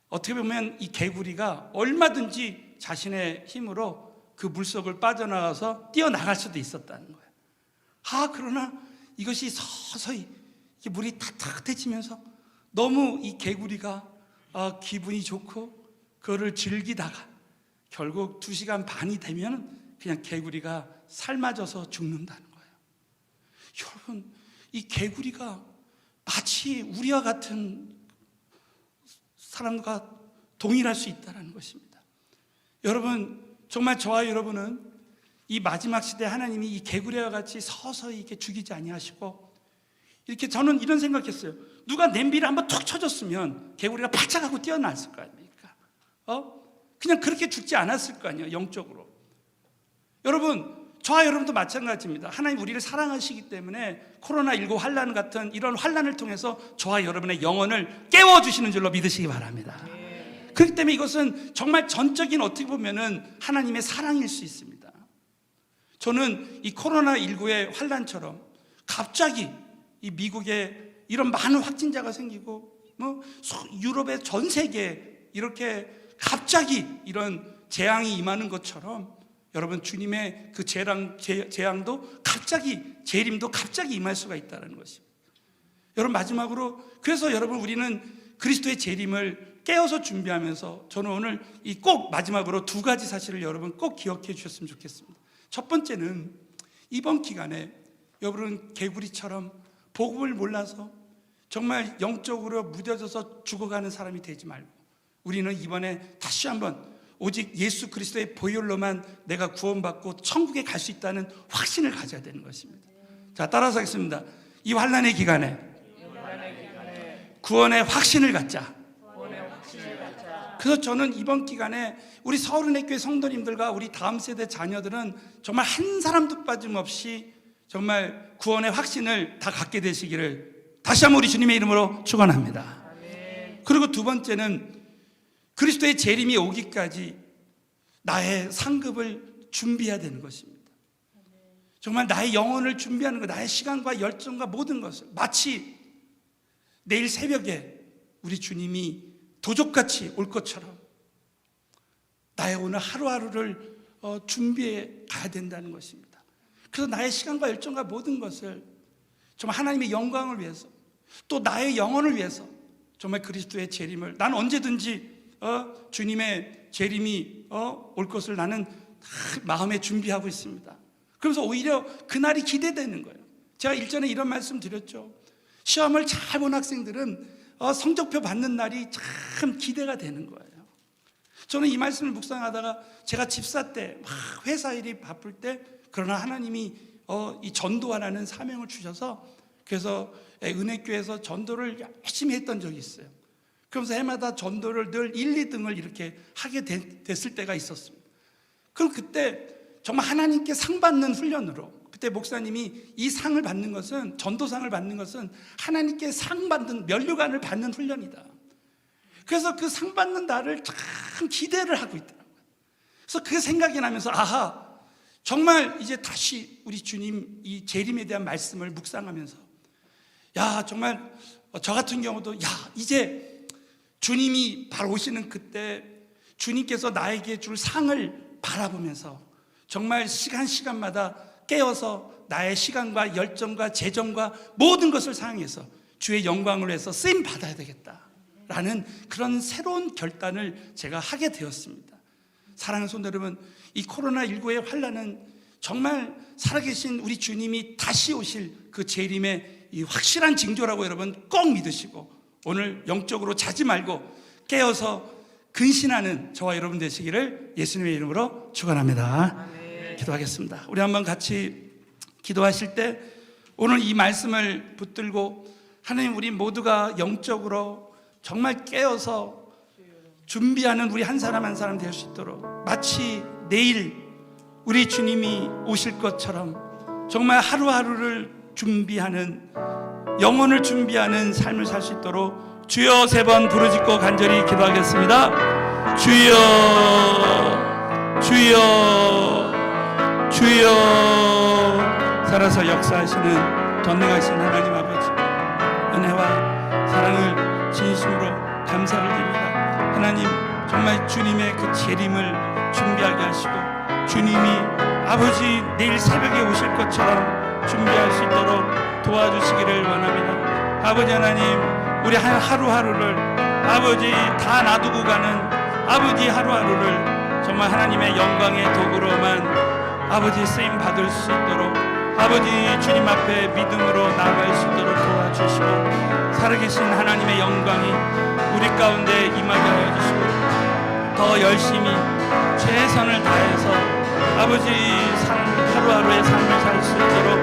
어떻게 보면 이 개구리가 얼마든지 자신의 힘으로 그 물속을 빠져나가서 뛰어나갈 수도 있었다는 거예요. 그러나 이것이 서서히 물이 탁탁해지면서 너무 이 개구리가 기분이 좋고 그거를 즐기다가 결국 2시간 반이 되면 그냥 개구리가 삶아져서 죽는다는 거예요. 여러분, 이 개구리가 마치 우리와 같은 사람과 동일할 수 있다는 것입니다. 여러분, 정말 저와 여러분은 이 마지막 시대 하나님이 이 개구리와 같이 서서히 이렇게 죽이지 아니하시고, 이렇게 저는 이런 생각했어요. 누가 냄비를 한번 툭 쳐줬으면 개구리가 팔짝 하고 뛰어났을 거 아닙니까? 그냥 그렇게 죽지 않았을 거 아니에요, 영적으로. 여러분, 저와 여러분도 마찬가지입니다. 하나님 우리를 사랑하시기 때문에 코로나19 환난 같은 이런 환난을 통해서 저와 여러분의 영혼을 깨워주시는 줄로 믿으시기 바랍니다. 그렇기 때문에 이것은 정말 전적인, 어떻게 보면은 하나님의 사랑일 수 있습니다. 저는 이 코로나19의 환난처럼 갑자기 이 미국에 이런 많은 확진자가 생기고 유럽의 전 세계에 이렇게 갑자기 이런 재앙이 임하는 것처럼, 여러분, 주님의 그 재앙도 갑자기, 재림도 갑자기 임할 수가 있다는 것입니다. 여러분, 마지막으로, 그래서 여러분, 우리는 그리스도의 재림을 깨어서 준비하면서 저는 오늘 꼭 마지막으로 2가지 사실을 여러분 꼭 기억해 주셨으면 좋겠습니다. 첫 번째는 이번 기간에 여러분 개구리처럼 복음을 몰라서 정말 영적으로 무뎌져서 죽어가는 사람이 되지 말고, 우리는 이번에 다시 한번 오직 예수 그리스도의 보혈로만 내가 구원받고 천국에 갈 수 있다는 확신을 가져야 되는 것입니다. 자, 따라서 하겠습니다. 이 환난의 기간에 구원의 확신을 갖자. 그래서 저는 이번 기간에 우리 서울은혜교회 성도님들과 우리 다음 세대 자녀들은 정말 한 사람도 빠짐없이 정말 구원의 확신을 다 갖게 되시기를 다시 한번 우리 주님의 이름으로 축원합니다. 그리고 2번째는 그리스도의 재림이 오기까지 나의 상급을 준비해야 되는 것입니다. 정말 나의 영혼을 준비하는 것, 나의 시간과 열정과 모든 것을 마치 내일 새벽에 우리 주님이 도적같이 올 것처럼 나의 오늘 하루하루를 준비해 가야 된다는 것입니다. 그래서 나의 시간과 열정과 모든 것을 정말 하나님의 영광을 위해서, 또 나의 영혼을 위해서 정말 그리스도의 재림을, 나는 언제든지 주님의 재림이 올 것을 나는 마음에 준비하고 있습니다. 그래서 오히려 그날이 기대되는 거예요. 제가 일전에 이런 말씀 드렸죠. 시험을 잘 본 학생들은 성적표 받는 날이 참 기대가 되는 거예요. 저는 이 말씀을 묵상하다가 제가 집사 때 막 회사 일이 바쁠 때, 그러나 하나님이 이 전도하라는 사명을 주셔서, 그래서 은혜교회에서 전도를 열심히 했던 적이 있어요. 그러면서 해마다 전도를 늘 1, 2등을 이렇게 하게 됐을 때가 있었습니다. 그럼 그때 정말 하나님께 상 받는 훈련으로, 그때 목사님이 이 상을 받는 것은, 전도상을 받는 것은 하나님께 상 받는, 면류관을 받는 훈련이다. 그래서 그 상 받는 날을 참 기대를 하고 있더라고요. 그래서 그 생각이 나면서 아하, 정말 이제 다시 우리 주님 이 재림에 대한 말씀을 묵상하면서, 야, 정말 저 같은 경우도 이제 주님이 바로 오시는 그때 주님께서 나에게 줄 상을 바라보면서 정말 시간마다 깨어서 나의 시간과 열정과 재정과 모든 것을 사용해서 주의 영광을 위해서 쓰임 받아야 되겠다라는 그런 새로운 결단을 제가 하게 되었습니다. 사랑하는 성도 여러분, 이 코로나19의 환난은 정말 살아계신 우리 주님이 다시 오실 그 재림의 이 확실한 징조라고 여러분 꼭 믿으시고, 오늘 영적으로 자지 말고 깨어서 근신하는 저와 여러분 되시기를 예수님의 이름으로 축원합니다. 기도하겠습니다. 우리 한번 같이 기도하실 때 오늘 이 말씀을 붙들고, 하나님, 우리 모두가 영적으로 정말 깨어서 준비하는 우리 한 사람 한 사람 될 수 있도록, 마치 내일 우리 주님이 오실 것처럼 정말 하루하루를 준비하는, 영혼을 준비하는 삶을 살 수 있도록 주여 3번 부르짖고 간절히 기도하겠습니다. 주여, 주여, 주여. 살아서 역사하시는 전능하신 하나님 아버지, 은혜와 사랑을 진심으로 감사를 드립니다. 하나님, 정말 주님의 그 재림을 준비하게 하시고, 주님이 아버지 내일 새벽에 오실 것처럼 준비할 수 있도록 도와주시기를 원합니다. 아버지 하나님, 우리 하루하루를 아버지 다 놔두고 가는 아버지 하루하루를 정말 하나님의 영광의 도구로만 아버지 쓰임 받을 수 있도록, 아버지 주님 앞에 믿음으로 나아갈 수 있도록 도와주시고, 살아계신 하나님의 영광이 우리 가운데 임하게 하여 주시고, 더 열심히 최선을 다해서 아버지 하루하루의 삶을 살 수 있도록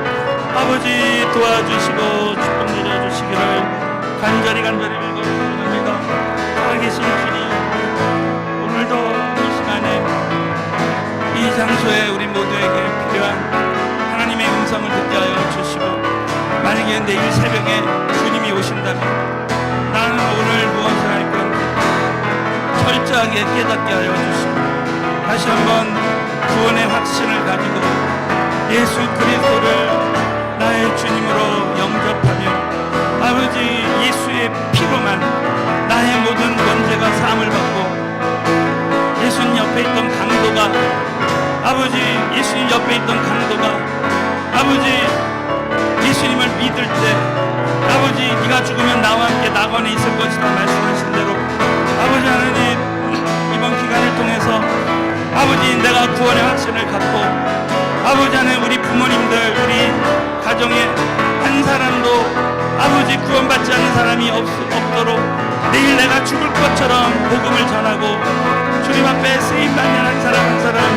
아버지 도와주시고 축복 내려주시기를 간절히 빌고합니다. 살아계신 주님, 오늘도 이 시간에 이 장소에 우리 모두에게 필요한 하나님의 음성을 듣게 하여 주시고, 만약에 내일 새벽에 주님이 오신다면 나는 오늘 무엇을 할 건지 철저하게 깨닫게 하여 주시고, 다시 한번 구원의 확신을 가지고 예수 그리스도를 나의 주님으로 영접하며 아버지 예수의 피로만 나의 모든 문제가 사함을 받고, 예수님 옆에 있던 강도가, 아버지 예수님 옆에 있던 강도가 아버지 예수님을 믿을 때 아버지 네가 죽으면 나와 함께 낙원에 있을 것이다 말씀하신 대로, 아버지 하나님, 이번 기간을 통해서 아버지 내가 구원의 확신을 갖고, 아버지 하나님, 우리 부모님들, 우리 가정에 한 사람도 아버지 구원받지 않는 사람이 없도록 내일 내가 죽을 것처럼 복음을 전하고 주님 앞에 쓰임받는 한 사람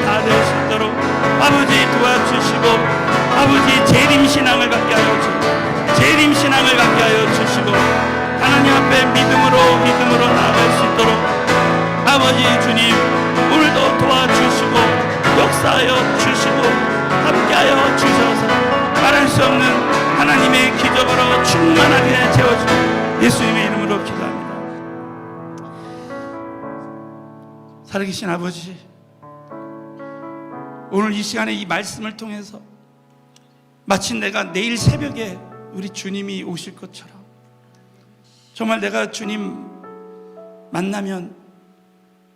다 될 수 있도록 아버지 도와주시고, 아버지 재림신앙을 갖게 하여 주시고, 재림신앙을 갖게 하여 주시고, 하나님 앞에 믿음으로 나아갈 수 있도록 아버지 주님 오늘도 도와주시고 역사하여 주시고 함께하여 주셔서 말할 수 없는 하나님의 기적으로 충만하게 채워주시고 예수님의 이름으로 기도합니다. 살아계신 아버지, 오늘 이 시간에 이 말씀을 통해서 마치 내가 내일 새벽에 우리 주님이 오실 것처럼 정말 내가 주님 만나면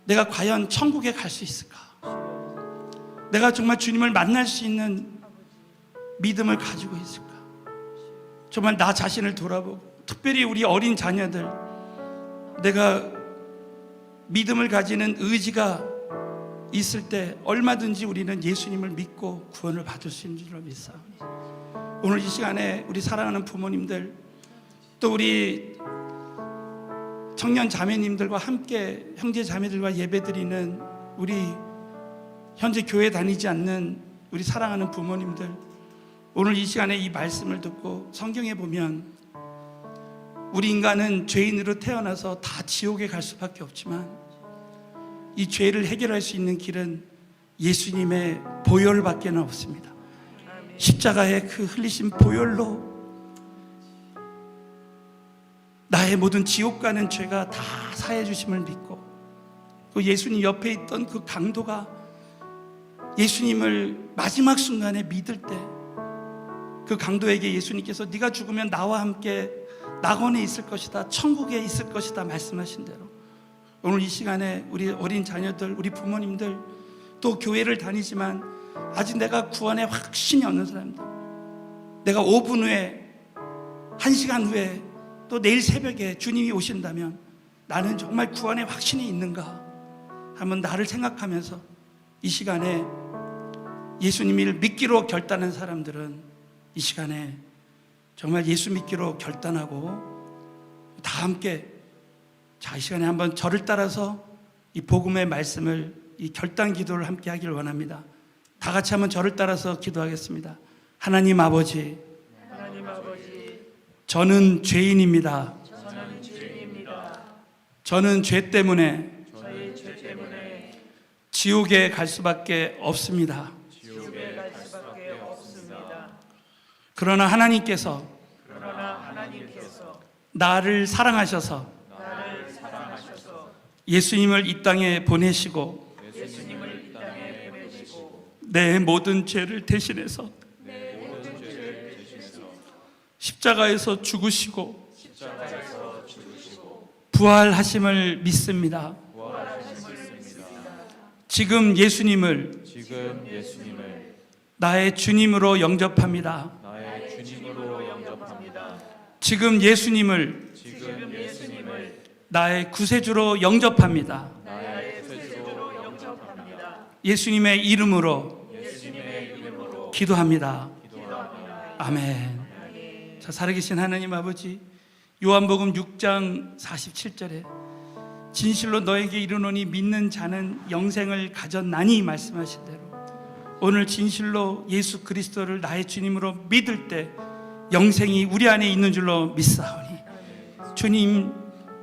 내가 과연 천국에 갈 수 있을까? 내가 정말 주님을 만날 수 있는 믿음을 가지고 있을까? 정말 나 자신을 돌아보고, 특별히 우리 어린 자녀들, 내가 믿음을 가지는 의지가 있을 때 얼마든지 우리는 예수님을 믿고 구원을 받을 수 있는 줄로 믿사오니 오늘 이 시간에 우리 사랑하는 부모님들 또 우리 청년 자매님들과 함께 형제 자매들과 예배드리는 우리 현재 교회 다니지 않는 우리 사랑하는 부모님들, 오늘 이 시간에 이 말씀을 듣고 성경에 보면 우리 인간은 죄인으로 태어나서 다 지옥에 갈 수밖에 없지만 이 죄를 해결할 수 있는 길은 예수님의 보혈밖에 없습니다. 십자가의 그 흘리신 보혈로 나의 모든 지옥 가는 죄가 다 사해 주심을 믿고, 그 예수님 옆에 있던 그 강도가 예수님을 마지막 순간에 믿을 때 그 강도에게 예수님께서 네가 죽으면 나와 함께 낙원에 있을 것이다, 천국에 있을 것이다 말씀하신 대로 오늘 이 시간에 우리 어린 자녀들, 우리 부모님들, 또 교회를 다니지만 아직 내가 구원에 확신이 없는 사람들, 내가 5분 후에, 1시간 후에, 또 내일 새벽에 주님이 오신다면 나는 정말 구원에 확신이 있는가 한번 나를 생각하면서 이 시간에 예수님을 믿기로 결단한 사람들은 이 시간에 정말 예수 믿기로 결단하고 다 함께 이 시간에 한번 저를 따라서 이 복음의 말씀을, 이 결단 기도를 함께 하기를 원합니다. 다 같이 한번 저를 따라서 기도하겠습니다. 하나님 아버지, 저는 죄인입니다. 저는 죄 때문에 지옥에 갈 수밖에 없습니다. 그러나 하나님께서 나를 사랑하셔서 예수님을 이 땅에 보내시고 내 모든 죄를 대신해서 십자가에서 죽으시고 부활하심을 믿습니다. 지금 예수님을 나의 주님으로 영접합니다. 지금 예수님을 나의 구세주로 영접합니다. 예수님의 이름으로 기도합니다. 아멘. 자, 살아계신 하나님 아버지, 요한복음 6장 47절에 진실로 너에게 이르노니 믿는 자는 영생을 가졌나니 말씀하신 대로 오늘 진실로 예수 그리스도를 나의 주님으로 믿을 때 영생이 우리 안에 있는 줄로 믿사오니 주님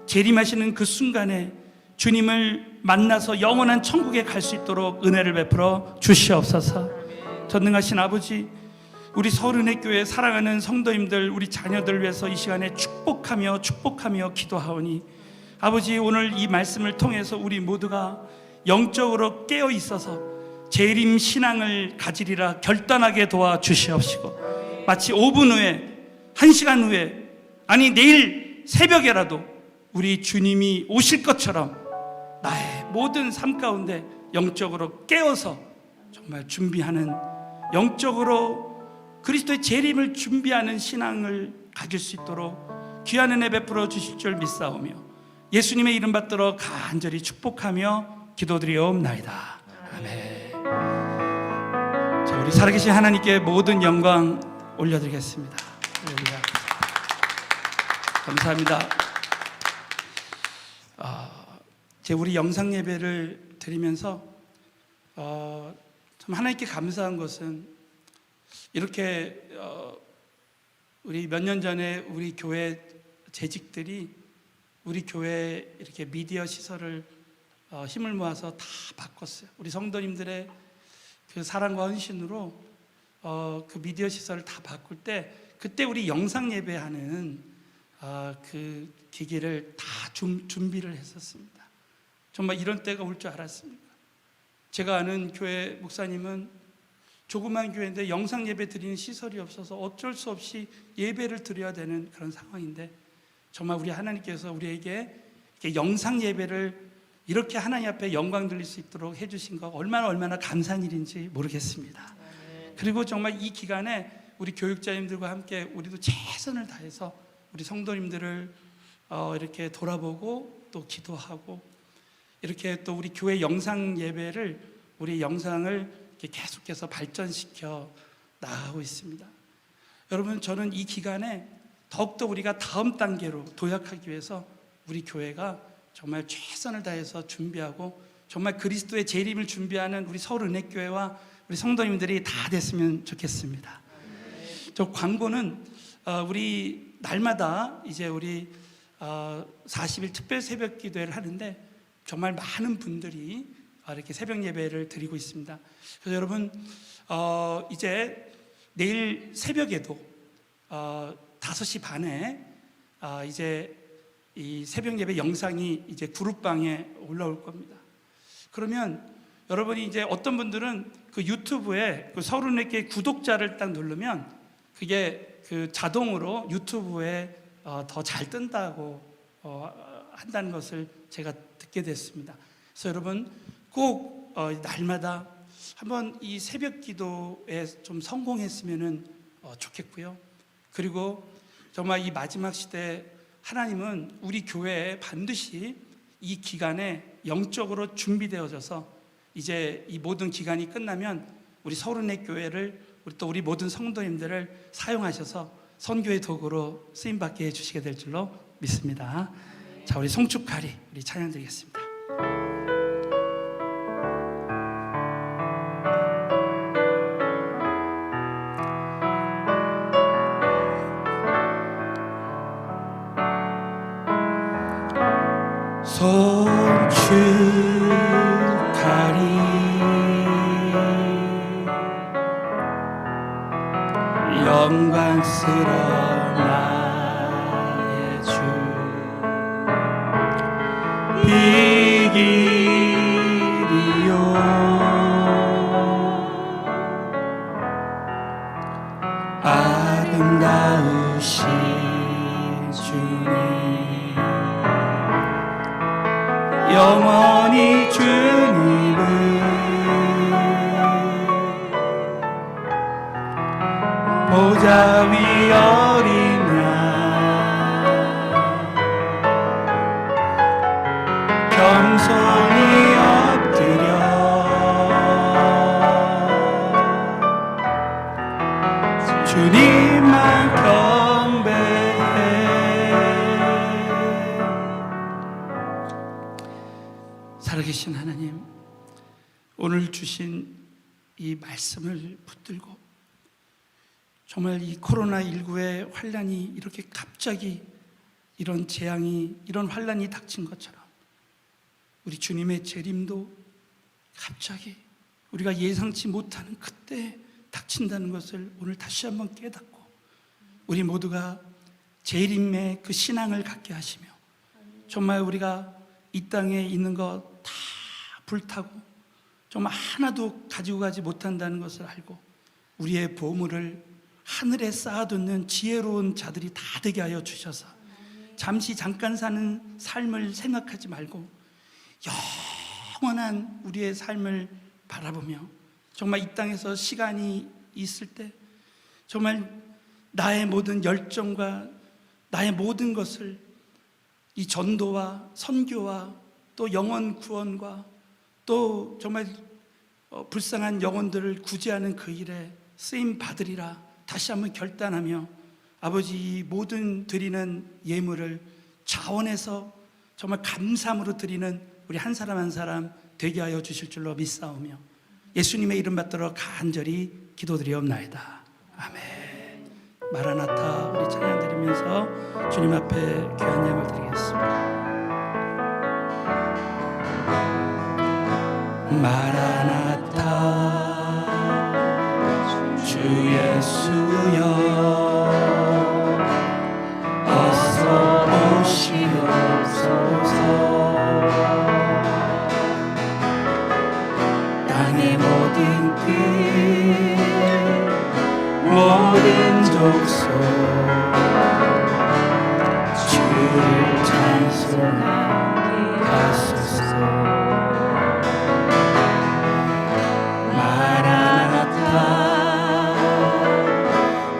재림하시는 그 순간에 주님을 만나서 영원한 천국에 갈 수 있도록 은혜를 베풀어 주시옵소서. 전능하신 아버지, 우리 서른의 교회 사랑하는 성도님들, 우리 자녀들 위해서 이 시간에 축복하며 기도하오니 아버지, 오늘 이 말씀을 통해서 우리 모두가 영적으로 깨어 있어서 재림 신앙을 가지리라 결단하게 도와주시옵시고, 마치 5분 후에, 1시간 후에, 아니 내일 새벽에라도 우리 주님이 오실 것처럼 나의 모든 삶 가운데 영적으로 깨어서 정말 준비하는, 영적으로 그리스도의 재림을 준비하는 신앙을 가질 수 있도록 귀한 은혜 베풀어 주실 줄 믿사오며 예수님의 이름 받들어 간절히 축복하며 기도드리옵나이다. 아멘. 자, 우리 살아계신 하나님께 모든 영광 올려드리겠습니다. 할렐루야. 감사합니다. 우리 영상 예배를 드리면서 참 하나님께 감사한 것은 이렇게 우리 몇 년 전에 우리 교회 재직들이 우리 교회 이렇게 미디어 시설을 힘을 모아서 다 바꿨어요. 우리 성도님들의 그 사랑과 헌신으로 그 미디어 시설을 다 바꿀 때 그때 우리 영상 예배하는 그 기기를 다 준비를 했었습니다. 정말 이런 때가 올 줄 알았습니까? 제가 아는 교회 목사님은 조그만 교회인데 영상 예배 드리는 시설이 없어서 어쩔 수 없이 예배를 드려야 되는 그런 상황인데 정말 우리 하나님께서 우리에게 이렇게 영상 예배를 이렇게 하나님 앞에 영광 돌릴 수 있도록 해주신 거 얼마나 감사한 일인지 모르겠습니다. 그리고 정말 이 기간에 우리 교육자님들과 함께 우리도 최선을 다해서 우리 성도님들을 이렇게 돌아보고 또 기도하고 이렇게 또 우리 교회 영상 예배를 우리 영상을 이렇게 계속해서 발전시켜 나가고 있습니다. 여러분, 저는 이 기간에 더욱더 우리가 다음 단계로 도약하기 위해서 우리 교회가 정말 최선을 다해서 준비하고 정말 그리스도의 재림을 준비하는 우리 서울은혜교회와 우리 성도님들이 다 됐으면 좋겠습니다. 저 광고는 우리 날마다 이제 우리 40일 특별 새벽 기도회를 하는데 정말 많은 분들이 이렇게 새벽 예배를 드리고 있습니다. 그래서 여러분 이제 내일 새벽에도 5시 반에 이제 이 새벽 예배 영상이 이제 그룹방에 올라올 겁니다. 그러면 여러분이 이제 어떤 분들은 그 유튜브에 그 서울은혜교회 구독자를 딱 누르면 그게 그 자동으로 유튜브에 더 잘 뜬다고 한다는 것을 제가 듣게 됐습니다. 그래서 여러분 꼭 날마다 한번 이 새벽 기도에 좀 성공했으면 좋겠고요. 그리고 정말 이 마지막 시대 하나님은 우리 교회에 반드시 이 기간에 영적으로 준비되어져서 이제 이 모든 기간이 끝나면 우리 서울은혜교회를 우리 모든 성도님들을 사용하셔서 선교의 도구로 쓰임받게 해주시게 될 줄로 믿습니다. 자, 우리 송축하리 우리 찬양 드리겠습니다. 송축하리 영광스러운 나의 주 비길이요 아름다우신 주님 영원히 주님을 보좌 위 어린 양 겸손히 엎드려 주님만 경배해. 살아계신 하나님, 오늘 주신 이 말씀을 붙들고 정말 이 코로나19의 환란이 이렇게 갑자기 이런 재앙이 이런 환란이 닥친 것처럼 우리 주님의 재림도 갑자기 우리가 예상치 못하는 그때 닥친다는 것을 오늘 다시 한번 깨닫고 우리 모두가 재림의 그 신앙을 갖게 하시며 정말 우리가 이 땅에 있는 것 다 불타고 정말 하나도 가지고 가지 못한다는 것을 알고 우리의 보물을 하늘에 쌓아두는 지혜로운 자들이 다 되게 하여 주셔서 잠시 잠깐 사는 삶을 생각하지 말고 영원한 우리의 삶을 바라보며 정말 이 땅에서 시간이 있을 때 정말 나의 모든 열정과 나의 모든 것을 이 전도와 선교와 또 영혼 구원과 또 정말 불쌍한 영혼들을 구제하는 그 일에 쓰임 받으리라 다시 한번 결단하며 아버지 이 모든 드리는 예물을 자원해서 정말 감사함으로 드리는 우리 한 사람 한 사람 되게 하여 주실 줄로 믿사오며 예수님의 이름 받들어 간절히 기도드리옵나이다. 아멘. 마라나타 우리 찬양 드리면서 주님 앞에 귀한 예물 드리겠습니다. 마라나타 주 예수여 어서 오시옵소서. 땅의 모든 끝 모든 족속 주를 찬송하소서.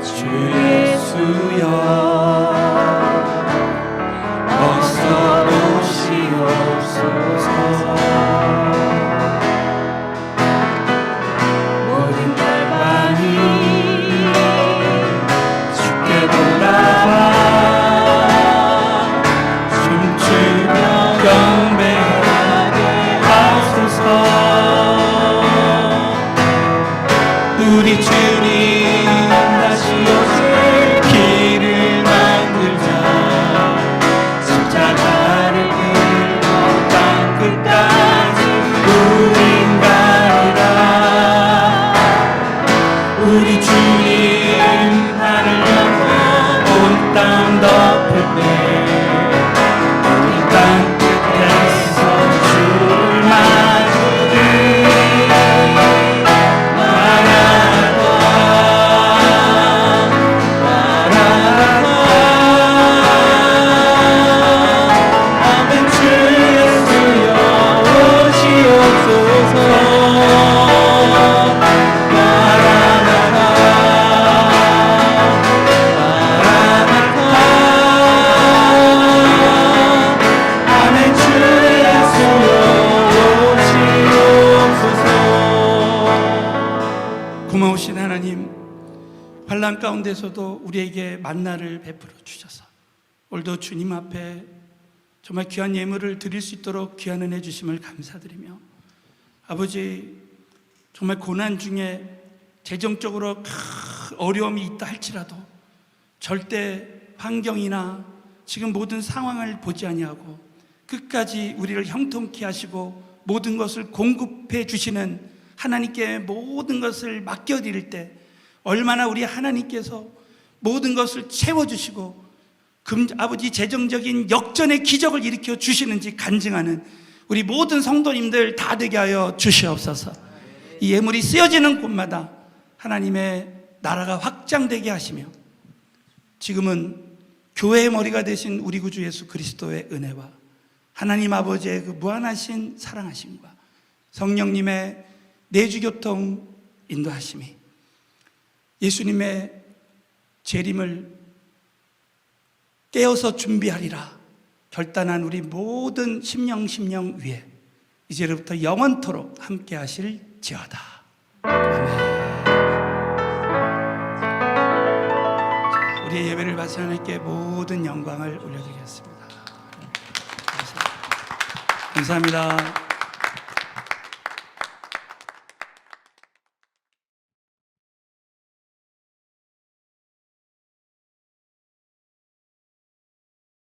주 예수여 어서 오시옵소서. 땅 끝에서 주만 고마우신 하나님, 환난 가운데서도 우리에게 만나를 베풀어 주셔서 오늘도 주님 앞에 정말 귀한 예물을 드릴 수 있도록 귀한 은혜 주심을 감사드리며, 아버지 정말 고난 중에 재정적으로 큰 어려움이 있다 할지라도 절대 환경이나 지금 모든 상황을 보지 아니하고 끝까지 우리를 형통케 하시고 모든 것을 공급해 주시는 하나님께 모든 것을 맡겨드릴 때 얼마나 우리 하나님께서 모든 것을 채워주시고 아버지 재정적인 역전의 기적을 일으켜 주시는지 간증하는 우리 모든 성도님들 다 되게 하여 주시옵소서. 이 예물이 쓰여지는 곳마다 하나님의 나라가 확장되게 하시며, 지금은 교회의 머리가 되신 우리 구주 예수 그리스도의 은혜와 하나님 아버지의 그 무한하신 사랑하심과 성령님의 내주교통 인도하심이 예수님의 재림을 깨어서 준비하리라 결단한 우리 모든 심령 위에 이제로부터 영원토록 함께 하실지어다. 아멘. 자, 우리의 예배를 바친 하나님께 모든 영광을 올려드리겠습니다. 감사합니다.